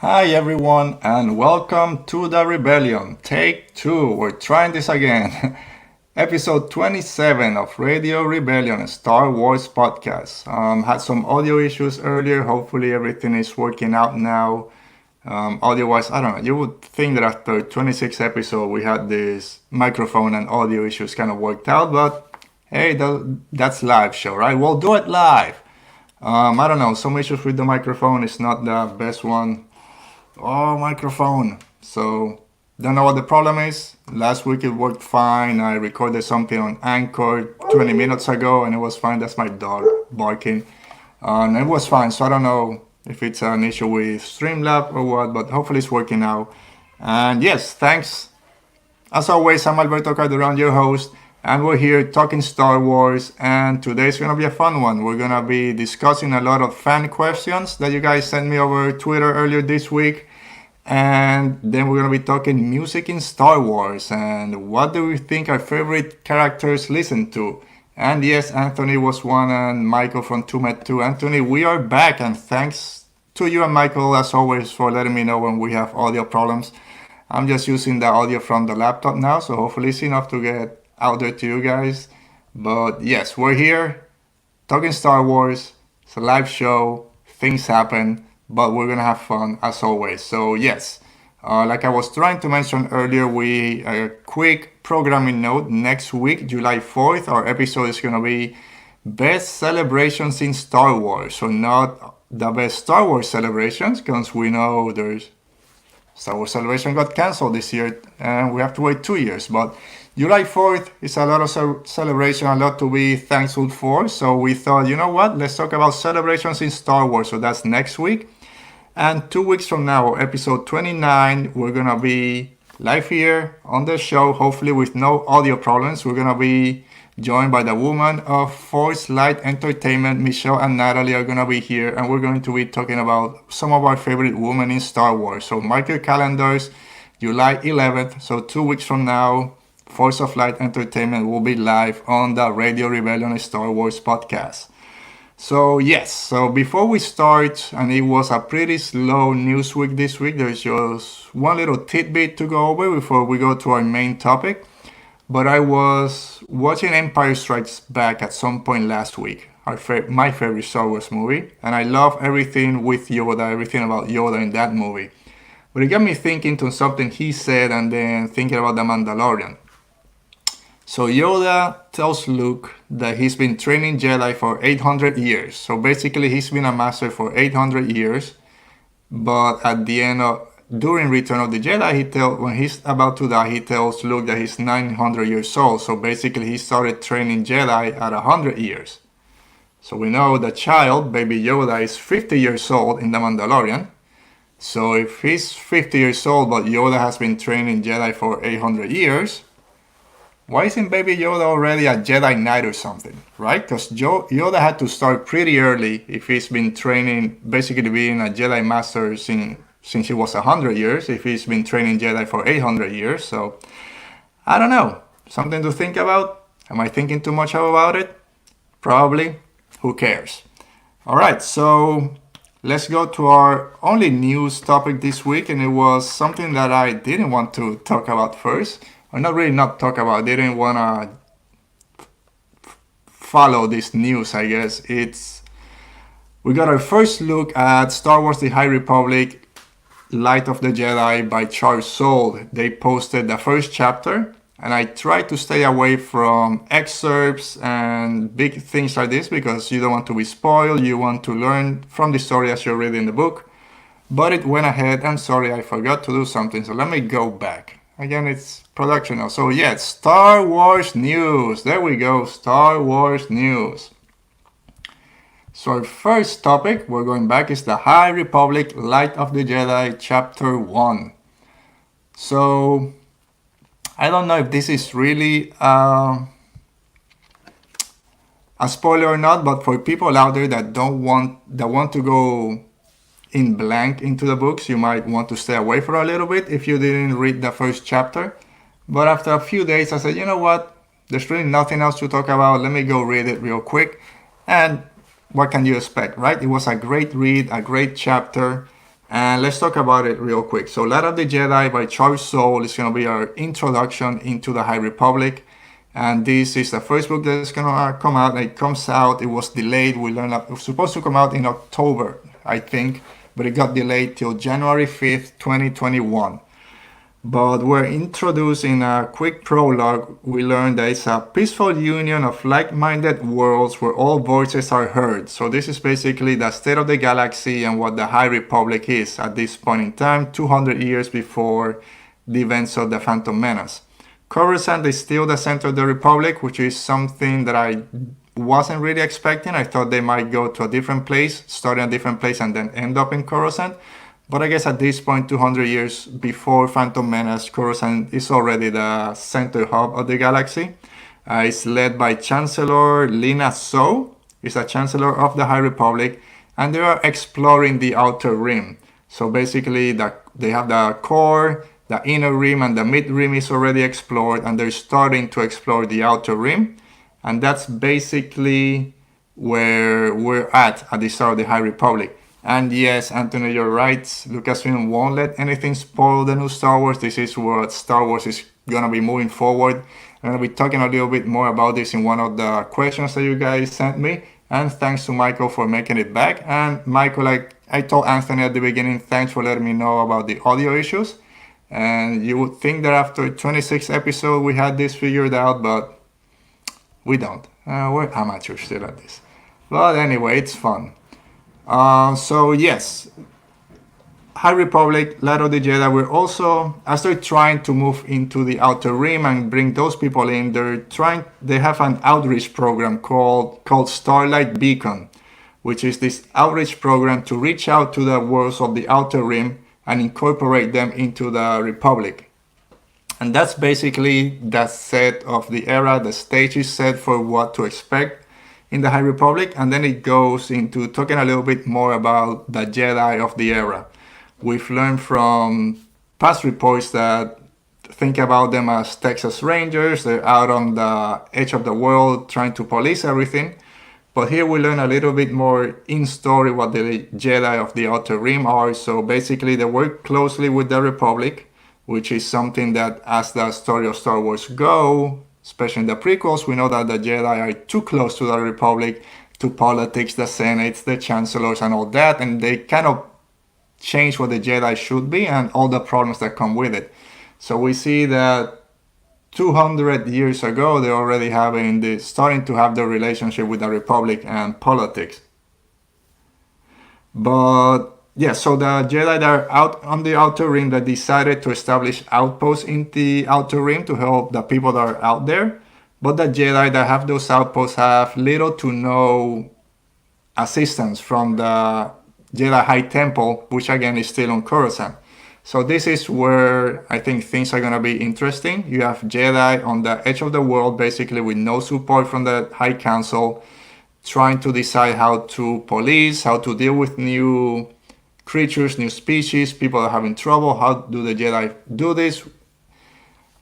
Hi everyone and welcome to the Rebellion. Take 2. We're trying this again. Episode 27 of Radio Rebellion, a Star Wars podcast. Had some audio issues earlier. Hopefully everything is working out now. Audio-wise, I don't know. You would think that after 26 episodes we had this microphone and audio issues kind of worked out, but hey, that's live show, right? We'll do it live. I don't know. Some issues with the microphone. It's not the best one. Oh, microphone. So, don't know what the problem is. Last week it worked fine. I recorded something on Anchor 20 minutes ago and it was fine. That's my dog barking. And it was fine. So, I don't know if it's an issue with Streamlab or what, but hopefully it's working out. And yes, thanks. As always, I'm Alberto Calderon, your host, and we're here talking Star Wars. And today's gonna be a fun one. We're gonna be discussing a lot of fan questions that you guys sent me over Twitter earlier this week. And then we're going to be talking music in Star Wars and what do we think our favorite characters listen to. And yes, Anthony was one and Michael from 2met2. Anthony, we are back and thanks to you and Michael as always for letting me know when we have audio problems. I'm just using the audio from the laptop now, so hopefully it's enough to get out there to you guys. But yes, we're here talking Star Wars. It's a live show. Things happen. But we're gonna have fun as always. So yes, like I was trying to mention earlier, a quick programming note. Next week, July 4th, our episode is gonna be best celebrations in Star Wars. So not the best Star Wars celebrations, because we know there's Star Wars Celebration got canceled this year, and we have to wait 2 years. But July 4th is a lot of celebration, a lot to be thankful for. So we thought, you know what? Let's talk about celebrations in Star Wars. So that's next week. And 2 weeks from now, episode 29, we're going to be live here on the show, hopefully with no audio problems. We're going to be joined by the woman of Force Light Entertainment. Michelle and Natalie are going to be here, and we're going to be talking about some of our favorite women in Star Wars. So mark your calendars, July 11th. So 2 weeks from now, Force of Light Entertainment will be live on the Radio Rebellion Star Wars podcast. So yes, so before we start, and it was a pretty slow news week this week, there's just one little tidbit to go over before we go to our main topic. But I was watching Empire Strikes Back at some point last week, my favorite Star Wars movie, and I love everything with Yoda, everything about Yoda in that movie. But it got me thinking to something he said and then thinking about The Mandalorian. So Yoda tells Luke that he's been training Jedi for 800 years. So basically he's been a master for 800 years. But at the end during Return of the Jedi, when he's about to die, he tells Luke that he's 900 years old. So basically he started training Jedi at 100 years. So we know the child, baby Yoda, is 50 years old in The Mandalorian. So if he's 50 years old but Yoda has been training Jedi for 800 years, why isn't Baby Yoda already a Jedi Knight or something, right? Because Yoda had to start pretty early if he's been training, basically being a Jedi Master since he was 100 years, if he's been training Jedi for 800 years. So, I don't know. Something to think about? Am I thinking too much about it? Probably. Who cares? All right, so let's go to our only news topic this week, and it was something that I didn't want to talk about first. Or not really not talk about, didn't want to follow this news, I guess. We got our first look at Star Wars The High Republic, Light of the Jedi by Charles Soule. They posted the first chapter, and I tried to stay away from excerpts and big things like this because you don't want to be spoiled, you want to learn from the story as you're reading the book. But it went ahead, and sorry, I forgot to do something, so let me go back. Again, it's production now. So yeah, Star Wars news. There we go, Star Wars news. So our first topic, we're going back, is the High Republic Light of the Jedi Chapter 1. So, I don't know if this is really a spoiler or not, but for people out there that want to go in blank into the books, you might want to stay away for a little bit if you didn't read the first chapter. But after a few days, I said, you know what? There's really nothing else to talk about. Let me go read it real quick. And what can you expect, right? It was a great read, a great chapter. And let's talk about it real quick. So Light of the Jedi by Charles Soule is going to be our introduction into the High Republic. And this is the first book that's going to come out. It comes out, it was delayed. We learned that it was supposed to come out in October, I think, but it got delayed till January 5th, 2021. But we're introduced in a quick prologue. We learn that it's a peaceful union of like-minded worlds where all voices are heard. So this is basically the state of the galaxy and what the High Republic is at this point in time, 200 years before the events of the Phantom Menace. Coruscant is still the center of the Republic, which is something that I wasn't really expecting. I thought they might go to a different place, start in a different place, and then end up in Coruscant. But I guess at this point, 200 years before Phantom Menace, Coruscant is already the center hub of the galaxy. It's led by Chancellor Lina So. Is a Chancellor of the High Republic, and they are exploring the Outer Rim. So basically, they have the core, the Inner Rim, and the Mid Rim is already explored, and they're starting to explore the Outer Rim. And that's basically where we're at the start of the High Republic. And yes, Anthony, you're right. Lucasfilm won't let anything spoil the new Star Wars. This is what Star Wars is going to be moving forward. I'm going to be talking a little bit more about this in one of the questions that you guys sent me. And thanks to Michael for making it back. And Michael, like I told Anthony at the beginning, thanks for letting me know about the audio issues. And you would think that after 26 episodes we had this figured out, but we don't. We're amateurs still at this. But anyway, it's fun. So yes, High Republic, Light of the Jedi, we're also, as they're trying to move into the Outer Rim and bring those people in, they have an outreach program called Starlight Beacon, which is this outreach program to reach out to the worlds of the Outer Rim and incorporate them into the Republic. And that's basically the set of the era. The stage is set for what to expect in the High Republic, and then it goes into talking a little bit more about the Jedi of the era. We've learned from past reports that think about them as Texas Rangers. They're out on the edge of the world trying to police everything. But here we learn a little bit more in story what the Jedi of the Outer Rim are. So basically they work closely with the Republic, which is something that as the story of Star Wars go, especially in the prequels, we know that the Jedi are too close to the Republic, to politics, the Senates, the Chancellors, and all that, and they kind of change what the Jedi should be and all the problems that come with it. So we see that 200 years ago, they're already starting to have the relationship with the Republic and politics. But yeah, so the Jedi that are out on the Outer Rim that decided to establish outposts in the Outer Rim to help the people that are out there. But the Jedi that have those outposts have little to no assistance from the Jedi High Temple, which again is still on Coruscant. So this is where I think things are going to be interesting. You have Jedi on the edge of the world, basically with no support from the High Council, trying to decide how to police, how to deal with new creatures, new species, people are having trouble. How do the Jedi do this?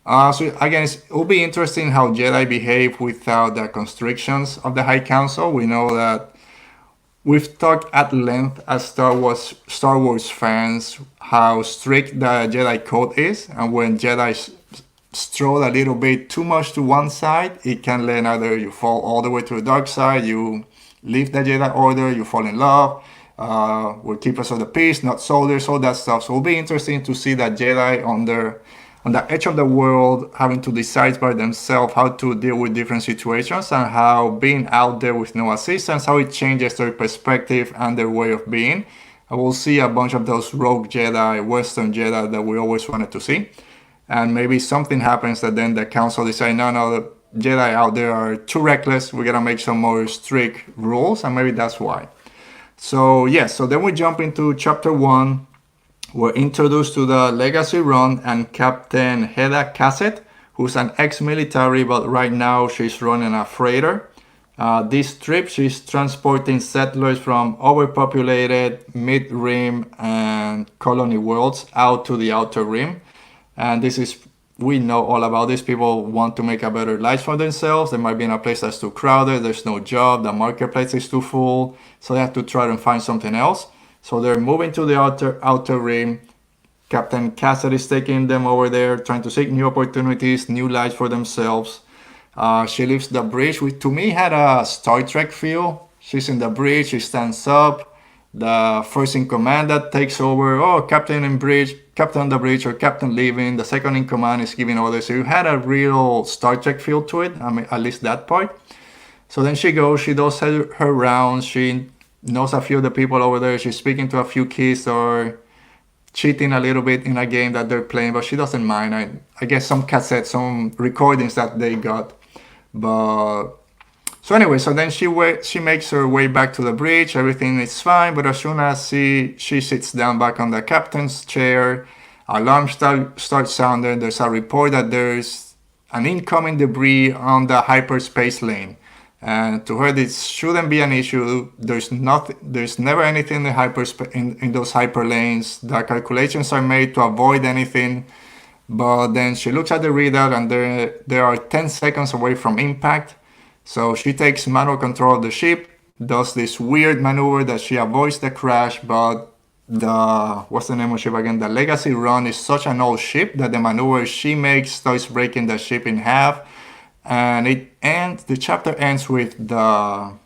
So again, it will be interesting how Jedi behave without the constrictions of the High Council. We know that we've talked at length as Star Wars fans how strict the Jedi Code is, and when Jedi stroll a little bit too much to one side, it can let either you fall all the way to the dark side, you leave the Jedi Order, you fall in love. We're keepers of the peace, not soldiers, all that stuff. So it'll be interesting to see that Jedi on the edge of the world having to decide by themselves how to deal with different situations, and how being out there with no assistance, how it changes their perspective and their way of being. And we'll see a bunch of those rogue Jedi, Western Jedi that we always wanted to see. And maybe something happens that then the council decide, no, the Jedi out there are too reckless. We're going to make some more strict rules, and maybe that's why. So yes, so then we jump into chapter 1. We're introduced to the Legacy Run and Captain Hedda Cassett, who's an ex-military, but right now she's running a freighter. This trip, she's transporting settlers from overpopulated Mid-Rim and Colony worlds out to the Outer Rim. And we know all about this. People want to make a better life for themselves. They might be in a place that's too crowded, there's no job, the marketplace is too full, so they have to try and find something else. So they're moving to the outer rim. Captain Cassidy's taking them over there, trying to seek new opportunities, new lives for themselves. She leaves the bridge, which to me had a Star Trek feel. She's in the bridge, she stands up. The first in command that takes over, oh, captain on the bridge, or captain leaving. The second in command is giving orders. So you had a real Star Trek feel to it, I mean, at least that part. So then she goes, she does her rounds, she knows a few of the people over there, she's speaking to a few kids or cheating a little bit in a game that they're playing, but she doesn't mind. I guess some cassettes, some recordings that they got. But so anyway, so then she makes her way back to the bridge. Everything is fine, but as soon as she sits down back on the captain's chair, alarms start sounding. There's a report that there's an incoming debris on the hyperspace lane. And to her, this shouldn't be an issue. There's never anything in those hyper lanes. The calculations are made to avoid anything. But then she looks at the readout, and there are 10 seconds away from impact. So she takes manual control of the ship, does this weird maneuver that she avoids the crash, but what's the name of the ship again? The Legacy Run is such an old ship that the maneuver she makes starts breaking the ship in half. And the chapter ends with the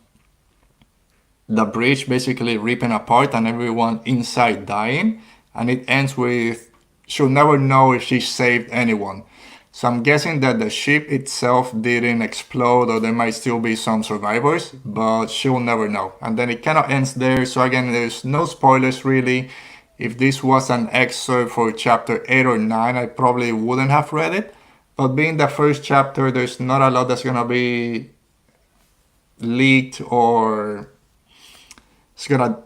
bridge basically ripping apart and everyone inside dying. And it ends with she'll never know if she saved anyone. So I'm guessing that the ship itself didn't explode, or there might still be some survivors, but she'll never know. And then it kind of ends there. So again, there's no spoilers really. If this was an excerpt for chapter 8 or 9, I probably wouldn't have read it. But being the first chapter, there's not a lot that's going to be leaked, or it's going to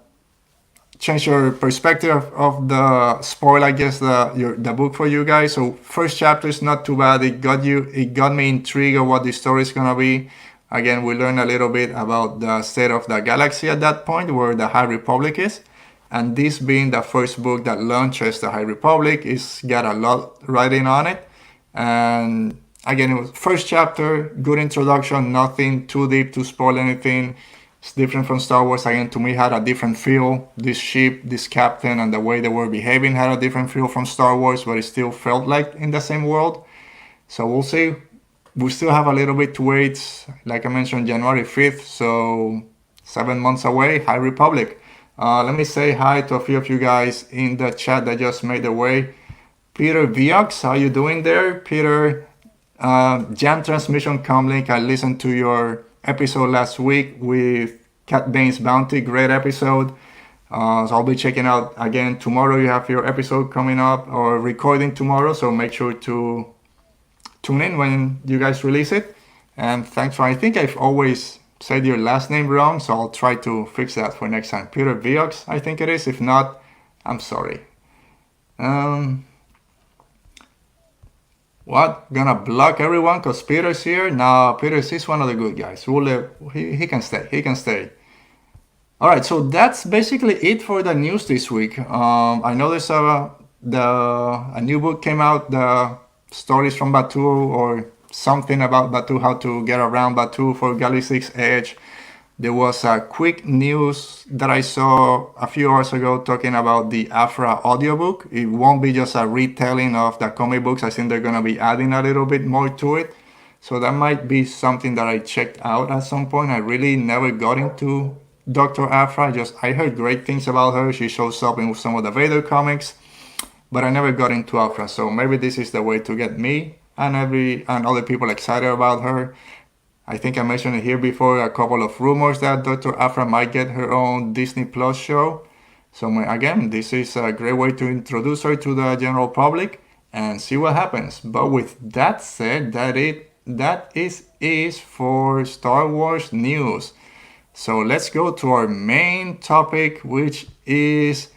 change your perspective of the spoil, I guess, the book for you guys. So first chapter is not too bad. It got me intrigued of what the story is going to be. Again, we learn a little bit about the state of the galaxy at that point, where the High Republic is. And this being the first book that launches the High Republic, it's got a lot writing on it. And again, it was first chapter, good introduction, nothing too deep to spoil anything. It's different from Star Wars. Again, to me, had a different feel. This ship, this captain, and the way they were behaving had a different feel from Star Wars, but it still felt like in the same world. So we'll see. We still have a little bit to wait. Like I mentioned, January 5th, so 7 months away, High Republic. Let me say hi to a few of you guys in the chat that just made their way. Peter Viox, how you doing there? Peter, Jam Transmission Comlink, I listened to your episode last week with Cat Bane's Bounty, great episode. So I'll be checking out again tomorrow. You have your episode coming up, or recording tomorrow, so make sure to tune in when you guys release it. And thanks for, I think I've always said your last name wrong, so I'll try to fix that for next time. Peter Viox, I think it is. If not, I'm sorry. What? Gonna block everyone because Peter's here? No, Peter's one of the good guys. He can stay. He can stay. All right, so that's basically it for the news this week. I know there's a new book came out, the stories from Batuu, or something about Batuu, how to get around Batuu for Galaxy's Edge. There was a quick news that I saw a few hours ago talking about the Afra audiobook. It won't be just a retelling of the comic books. I think they're going to be adding a little bit more to it. So that might be something that I checked out at some point. I really never got into Dr. Afra. I heard great things about her. She shows up in some of the Vader comics, but I never got into Afra. So maybe this is the way to get me and other people excited about her. I think I mentioned it here before, a couple of rumors that Dr. Afra might get her own Disney Plus show. So again, this is a great way to introduce her to the general public and see what happens. But with that said, that is for Star Wars news. So let's go to our main topic, which is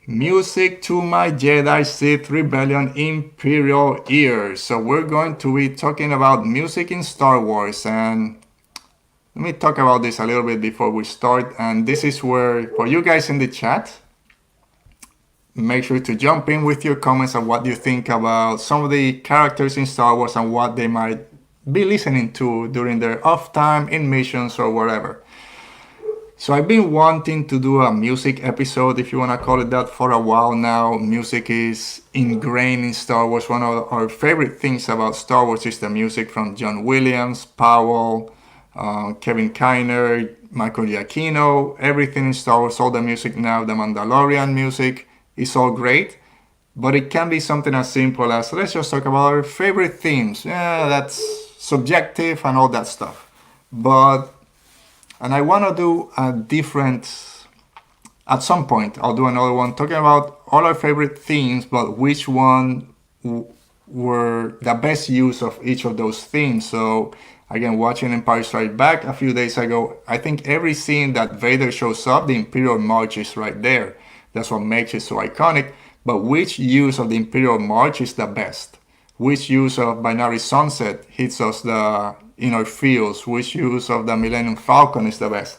Music to My Jedi Sith Rebellion Imperial Ears. So we're going to be talking about music in Star Wars, and let me talk about this a little bit before we start. And this is where, for you guys in the chat, make sure to jump in with your comments on what you think about some of the characters in Star Wars and what they might be listening to during their off time, in missions, or whatever. So I've been wanting to do a music episode, if you want to call it that, for a while now. Music is ingrained in Star Wars. One of our favorite things about Star Wars is the music from John Williams, Powell, Kevin Kiner, Michael Giacchino. Everything in Star Wars, all the music now, the Mandalorian music, is all great. But it can be something as simple as, let's just talk about our favorite themes. Yeah, that's subjective and all that stuff. And I want to do a different, at some point, I'll do another one talking about all our favorite themes, but which one were the best use of each of those themes. So again, watching Empire Strikes Back a few days ago, I think every scene that Vader shows up, the Imperial March is right there. That's what makes it so iconic. But which use of the Imperial March is the best? Which use of Binary Sunset hits us in our feels? Which use of the Millennium Falcon is the best?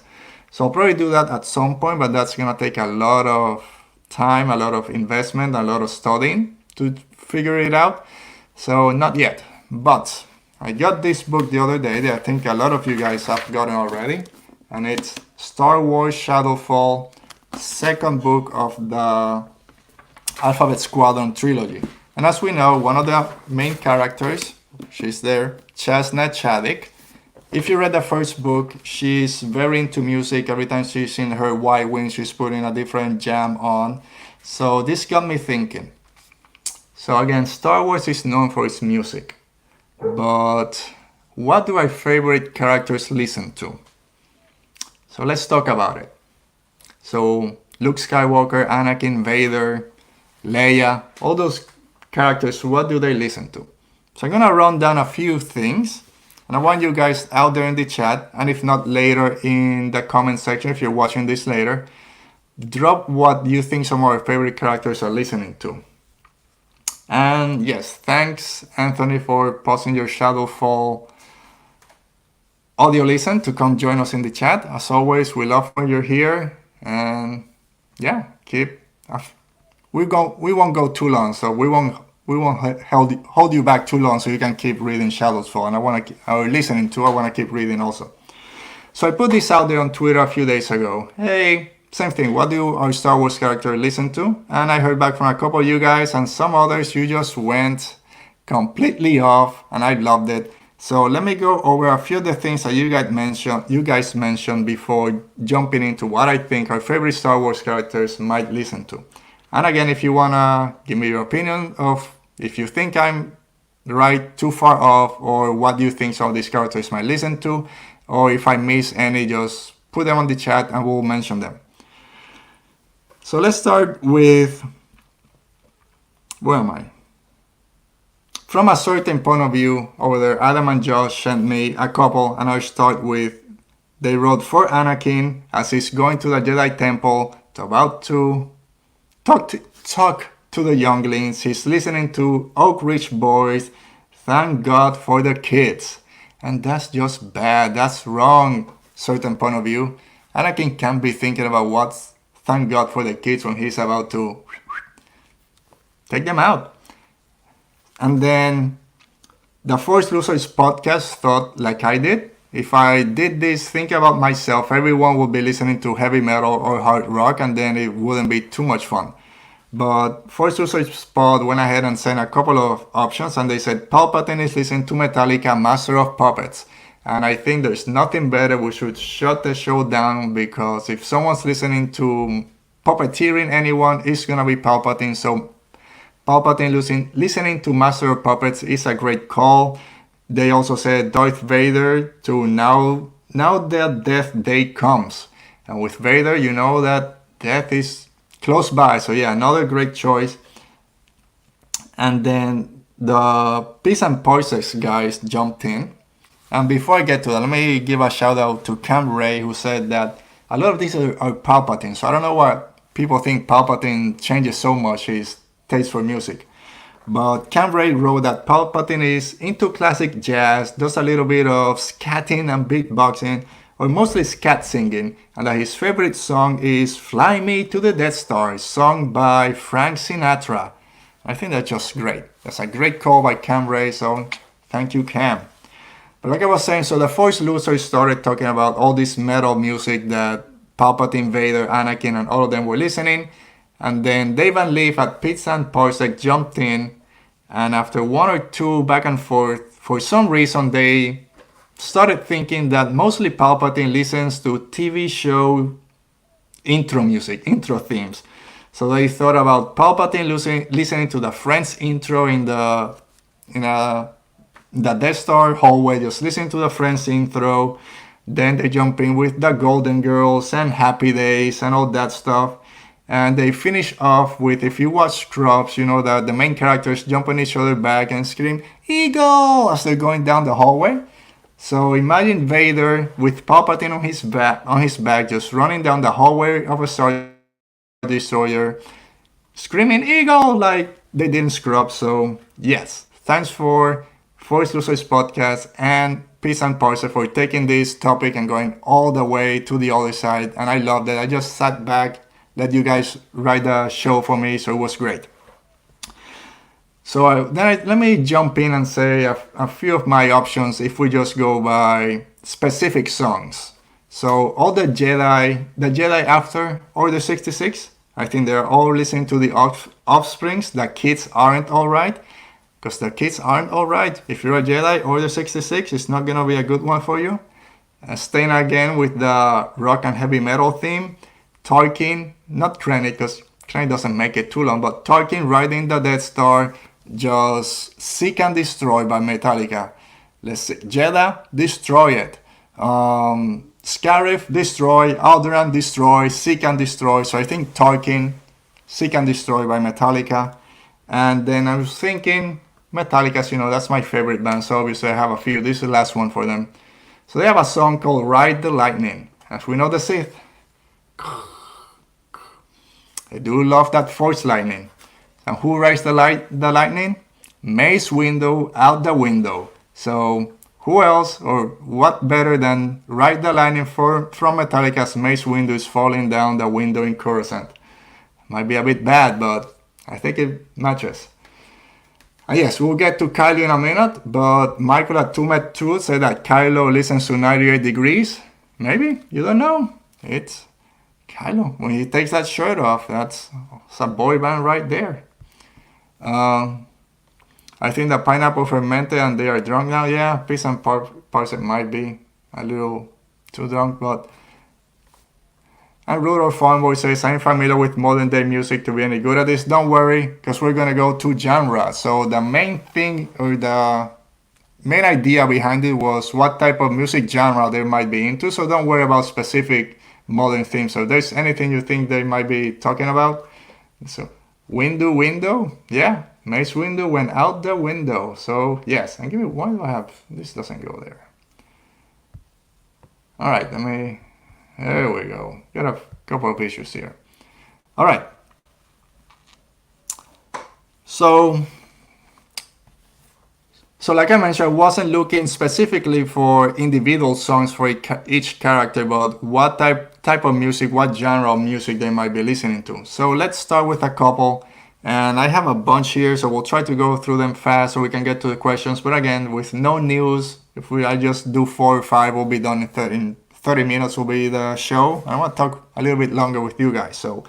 So I'll probably do that at some point, but that's going to take a lot of time, a lot of investment, a lot of studying to figure it out. So not yet. But I got this book the other day that I think a lot of you guys have gotten already. And it's Star Wars Shadowfall, second book of the Alphabet Squadron trilogy. And as we know, one of the main characters, she's there, Chestnut Chadwick. If you read the first book, she's very into music. Every time she's in her Y-Wing, she's putting a different jam on. So this got me thinking. So again, Star Wars is known for its music. But what do our favorite characters listen to? So let's talk about it. So Luke Skywalker, Anakin, Vader, Leia, all those characters, what do they listen to? So I'm going to run down a few things, and I want you guys out there in the chat, and if not later in the comment section, if you're watching this later, drop what you think some of our favorite characters are listening to. And yes, thanks Anthony for posting your Shadowfall audio listen to come join us in the chat. As always, we love when you're here, and yeah, we won't go too long, so we won't hold you back too long, so you can keep reading Shadowfall, and I want to keep reading also. So I put this out there on Twitter a few days ago. Hey, same thing, what do our Star Wars characters listen to? And I heard back from a couple of you guys, and some others you just went completely off, and I loved it. So let me go over a few of the things that you guys mentioned before jumping into what I think our favorite Star Wars characters might listen to. And again, if you want to give me your opinion of if you think I'm right, too far off, or what do you think some of these characters might listen to, or if I miss any, just put them on the chat and we'll mention them. So let's start with, where am I? From a certain point of view, over there, Adam and Josh sent me a couple, and I'll start with, they wrote for Anakin as he's going to the Jedi Temple, about to talk to the younglings. He's listening to Oak Ridge Boys, Thank God for the Kids. And that's just bad. That's wrong, certain point of view. Anakin can't be thinking about what's Thank God for the Kids when he's about to take them out. And then the Force Losers podcast thought like I did. If I did this, think about myself, everyone would be listening to heavy metal or hard rock, and then it wouldn't be too much fun. But Force Usage Pod went ahead and sent a couple of options, and they said Palpatine is listening to Metallica, Master of Puppets. And I think there's nothing better. We should shut the show down, because if someone's listening to puppeteering anyone, it's going to be Palpatine. So Palpatine listening to Master of Puppets is a great call. They also said Darth Vader to now that death day comes. And with Vader, you know that death is close by. So yeah, another great choice. And then the Peace and Parsecs guys jumped in. And before I get to that, let me give a shout out to Cam Ray, who said that a lot of these are Palpatine. So I don't know why people think Palpatine changes so much his taste for music. But Cam Ray wrote that Palpatine is into classic jazz, does a little bit of scatting and beatboxing, or mostly scat singing, and that his favorite song is Fly Me to the Death Star, sung by Frank Sinatra. I think that's just great. That's a great call by Cam Ray, so thank you, Cam. But like I was saying, so the Force Losers started talking about all this metal music that Palpatine, Vader, Anakin, and all of them were listening. And then Dave and Leaf at Pizza and Parsec jumped in, and after one or two back and forth, for some reason they started thinking that mostly Palpatine listens to TV show intro music, intro themes. So they thought about Palpatine listening to the Friends intro in the Death Star hallway, just listening to the Friends intro. Then they jump in with the Golden Girls and Happy Days and all that stuff. And they finish off with, if you watch Scrubs, you know that the main characters jump on each other back and scream, "Eagle!" as they're going down the hallway. So imagine Vader with Palpatine on his back, just running down the hallway of a Star Destroyer, screaming "Eagle!" like they didn't Scrubs. So yes, thanks for Force Losers Podcast and Peace and Parser for taking this topic and going all the way to the other side. And I loved it. I just sat back, let you guys write the show for me, so it was great. So let me jump in and say a few of my options if we just go by specific songs. So all the Jedi after Order 66, I think they're all listening to the Offsprings. The Kids Aren't Alright, because the Kids Aren't Alright. If you're a Jedi, Order 66 is not gonna be a good one for you. Staying again with the rock and heavy metal theme, Tarkin, not Krennic, because Krennic doesn't make it too long, but Tarkin riding the Death Star, just Seek and Destroy by Metallica. Let's see, Jeddah, Destroy It. Scarif, Destroy. Alderaan, Destroy. Seek and Destroy. So I think Tarkin, Seek and Destroy by Metallica. And then I was thinking, Metallica's, that's my favorite band, so obviously I have a few. This is the last one for them. So they have a song called Ride the Lightning. As we know, the Sith, I do love that Force lightning. And who rides the lightning? Mace Windu out the window. So who else or what better than Ride the Lightning from Metallica's Mace Windu is falling down the window in Coruscant. Might be a bit bad, but I think it matches. Yes, we'll get to Kylo in a minute, but Michael at Tumet Truth said that Kylo listens to 98 Degrees. Maybe, you don't know. It's Kylo. When he takes that shirt off, that's a boy band right there. I think the Pineapple fermented and they are drunk now. Yeah, Peace and Parsec might be a little too drunk, but... And Rudolph Farmboy says, I'm familiar with modern day music to be any good at this. Don't worry, because we're going to go to genre. So the main thing, or the main idea behind it was what type of music genre they might be into. So don't worry about specific modern themes. So if there's anything you think they might be talking about. So window, yeah. Mace Windu went out the window. So yes, and give me, why do I have, this doesn't go there. All right, there we go. Got a couple of issues here. All right. So like I mentioned, I wasn't looking specifically for individual songs for each character, but what type of music, what genre of music they might be listening to. So let's start with a couple. And I have a bunch here, so we'll try to go through them fast so we can get to the questions. But again, with no news, I just do 4 or 5, we'll be done in 30 minutes will be the show. I want to talk a little bit longer with you guys. So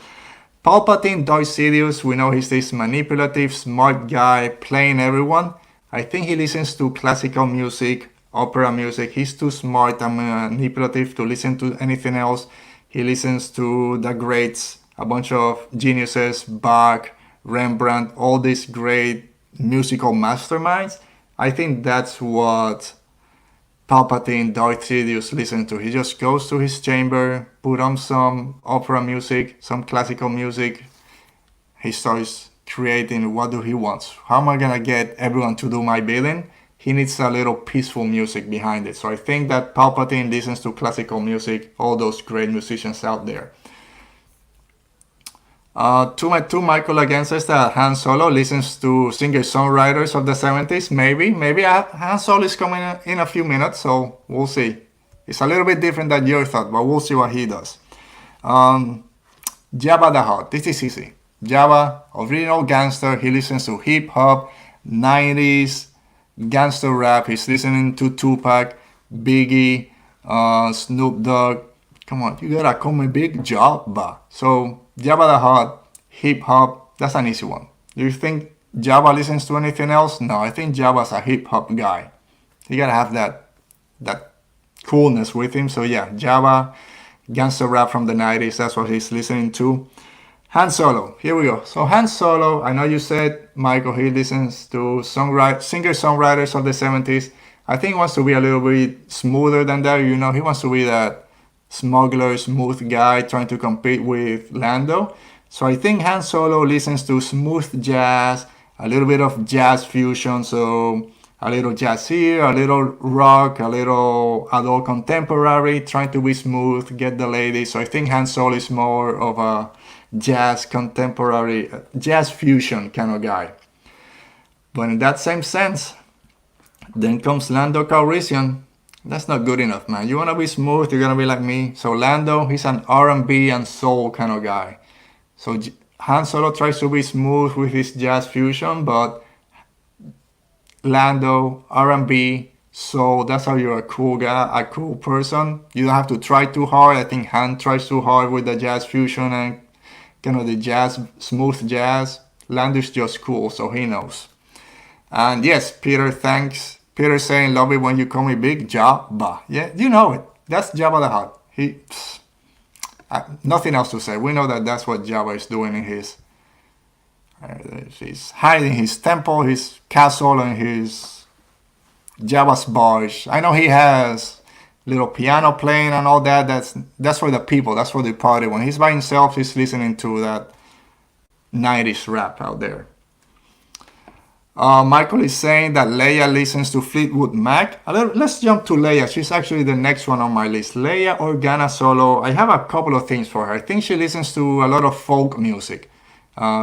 Palpatine, Darth Sidious, we know he's this manipulative, smart guy playing everyone. I think he listens to classical music, opera music. He's too smart and manipulative to listen to anything else. He listens to the greats, a bunch of geniuses, Bach, Rembrandt, all these great musical masterminds. I think that's what Palpatine, Darth Sidious listen to. He just goes to his chamber, put on some opera music, some classical music. He starts creating what do he wants. How am I gonna get everyone to do my bidding? He needs a little peaceful music behind it. So I think that Palpatine listens to classical music, all those great musicians out there. To Michael again says that Han Solo listens to singer-songwriters of the 70s. Maybe Han Solo is coming in a few minutes, so we'll see. It's a little bit different than your thought, but we'll see what he does. Jabba the Hutt, this is easy. Jabba, original gangster, he listens to hip-hop, 90s, gangster rap. He's listening to Tupac, Biggie, Snoop Dogg, Come on, you gotta call me Big Jabba. So Jabba the Hutt, hip hop, that's an easy one. Do you think Jabba listens to anything else? No, I think Jabba's a hip hop guy. You gotta have that coolness with him. So yeah, Jabba, gangster rap from the 90s, that's what he's listening to. Han Solo, here we go. So Han Solo, I know you said, Michael, he listens to singer-songwriters of the 70s. I think he wants to be a little bit smoother than that. You know, he wants to be that smuggler, smooth guy trying to compete with Lando. So I think Han Solo listens to smooth jazz, a little bit of jazz fusion. So a little jazz here, a little rock, a little adult contemporary, trying to be smooth, get the ladies. So I think Han Solo is more of a jazz contemporary, jazz fusion kind of guy. But in that same sense, then comes Lando Calrissian. That's not good enough, man. You want to be smooth, you're going to be like me. So Lando, he's an R&B and soul kind of guy. So Han Solo tries to be smooth with his jazz fusion, but Lando, R&B, soul, that's how you're a cool guy, a cool person. You don't have to try too hard. I think Han tries too hard with the jazz fusion and kind of the jazz, smooth jazz. Lando's just cool, so he knows. And yes, Peter, thanks. Peter saying, love it when you call me Big Jabba. Yeah, you know it. That's Jabba the Hutt. Nothing else to say. We know that that's what Jabba is doing in his... he's hiding his temple, his castle, and his Jabba's barge. I know he has little piano playing and all that. That's for the people. That's for the party. When he's by himself, he's listening to that 90s rap out there. Michael is saying that Leia listens to Fleetwood Mac. Let's jump to Leia. She's actually the next one on my list. Leia Organa Solo. I have a couple of things for her. I think she listens to a lot of folk music.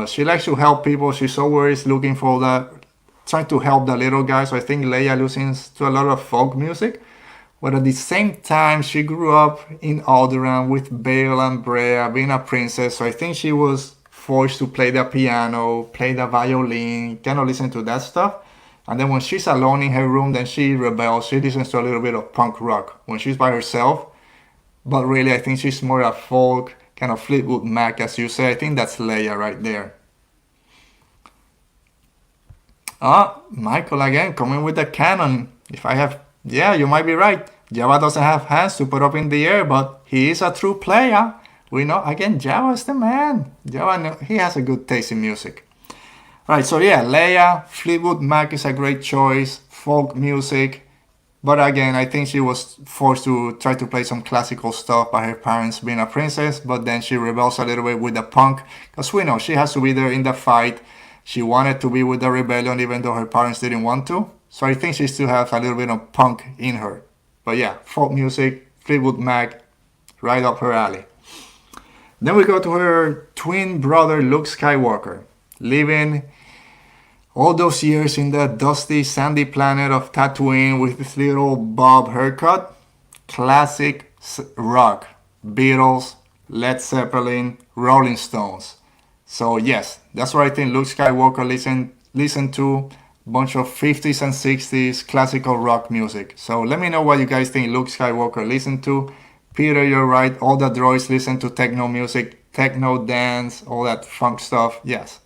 She likes to help people. She's always looking for that, trying to help the little guys. So I think Leia listens to a lot of folk music. But at the same time, she grew up in Alderaan with Bale and Brea, being a princess. So I think she was forced to play the piano, play the violin, kind of listen to that stuff. And then when she's alone in her room, then she rebels. She listens to a little bit of punk rock when she's by herself. But really, I think she's more a folk, kind of Fleetwood Mac, as you say. I think that's Leia right there. Michael again, coming with the canon. Yeah, you might be right. Jabba doesn't have hands to put up in the air, but he is a true player. We know, again, Jabba is the man. Jabba, he has a good taste in music. Right, so yeah, Leia, Fleetwood Mac is a great choice. Folk music. But again, I think she was forced to try to play some classical stuff by her parents being a princess. But then she rebels a little bit with the punk. Because we know she has to be there in the fight. She wanted to be with the rebellion even though her parents didn't want to. So I think she still has a little bit of punk in her. But yeah, folk music, Fleetwood Mac, right up her alley. Then we go to her twin brother, Luke Skywalker, living all those years in the dusty, sandy planet of Tatooine with this little bob haircut. Classic rock, Beatles, Led Zeppelin, Rolling Stones. So yes, that's what I think Luke Skywalker listened to. Bunch of 50s and 60s classical rock music. So let me know what you guys think Luke Skywalker listened to. Peter, you're right. All the droids listen to techno music, techno dance, all that funk stuff. Yes,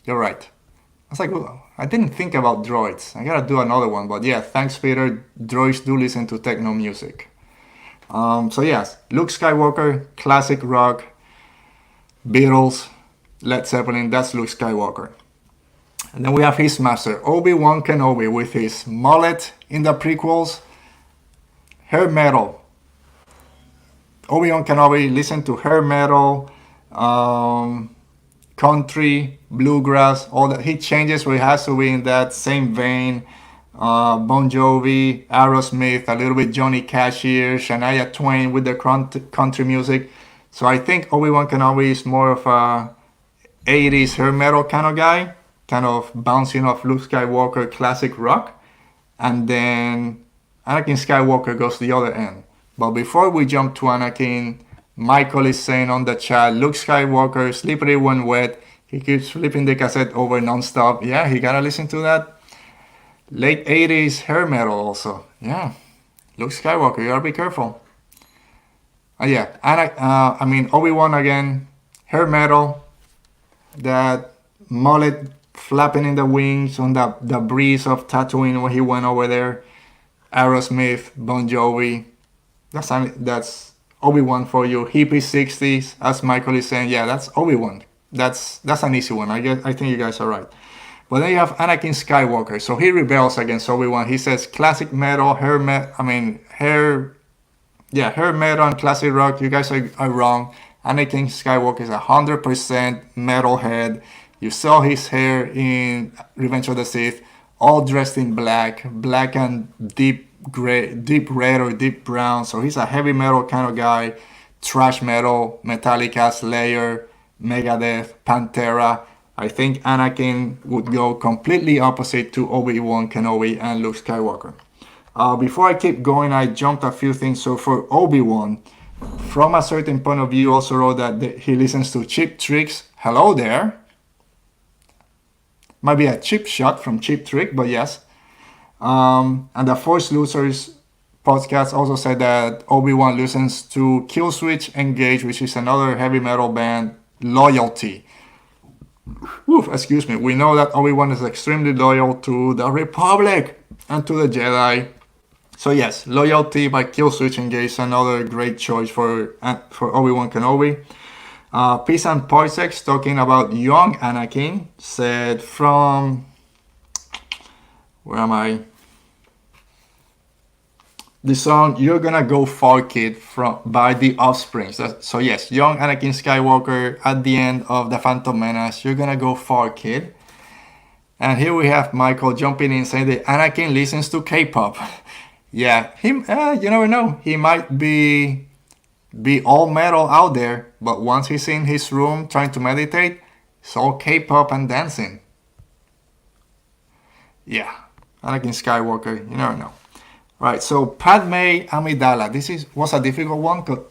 you're right. I was like, well, I didn't think about droids. I gotta do another one. But yeah, thanks, Peter. Droids do listen to techno music. So yes, Luke Skywalker, classic rock, Beatles, Led Zeppelin. That's Luke Skywalker. And then we have his master, Obi-Wan Kenobi, with his mullet in the prequels, hair metal. Obi-Wan Kenobi listened to hair metal, country, bluegrass, all that. He changes, so he has to be in that same vein. Bon Jovi, Aerosmith, a little bit Johnny Cash here, Shania Twain with the country music. So I think Obi-Wan Kenobi is more of a 80s hair metal kind of guy, kind of bouncing off Luke Skywalker classic rock. And then Anakin Skywalker goes the other end. But before we jump to Anakin, Michael is saying on the chat, Luke Skywalker, slippery when wet. He keeps flipping the cassette over non-stop. Yeah, he gotta listen to that. Late 80s hair metal also. Yeah, Luke Skywalker, you gotta be careful. Yeah, and I mean Obi-Wan again, hair metal, that mullet flapping in the wings on the breeze of Tatooine when he went over there. Aerosmith, Bon Jovi. That's Obi-Wan for you. Hippie 60s, as Michael is saying. Yeah, that's Obi-Wan. That's an easy one. I think you guys are right. But then you have Anakin Skywalker. So he rebels against Obi-Wan. He says classic metal, hair metal and classic rock. You guys are wrong. Anakin Skywalker is 100% metalhead. You saw his hair in Revenge of the Sith, all dressed in black and deep gray, deep red or deep brown. So he's a heavy metal kind of guy. Thrash metal, Metallica, Slayer, Megadeth, Pantera. I think Anakin would go completely opposite to Obi-Wan Kenobi and Luke Skywalker. Before I keep going, I jumped a few things. So for Obi-Wan, from a certain point of view, also wrote that he listens to Cheap Tricks. Hello there. Might be a cheap shot from Cheap Trick, but yes. And the Force Losers podcast also said that Obi-Wan listens to Killswitch Engage, which is another heavy metal band, Loyalty. Excuse me. We know that Obi-Wan is extremely loyal to the Republic and to the Jedi. So yes, Loyalty by Killswitch Engage, another great choice for Obi-Wan Kenobi. Peace and Parsecs talking about young Anakin said from, where am I? The song "You're Gonna Go Far, Kid" by The Offspring. So yes, young Anakin Skywalker at the end of The Phantom Menace. You're gonna go far, kid. And here we have Michael jumping in saying that Anakin listens to K-pop. Yeah, you never know. He might be all metal out there, but once he's in his room trying to meditate, it's all K-pop and dancing. Yeah, Anakin Skywalker, you never know. Right, so Padme Amidala. Was a difficult one because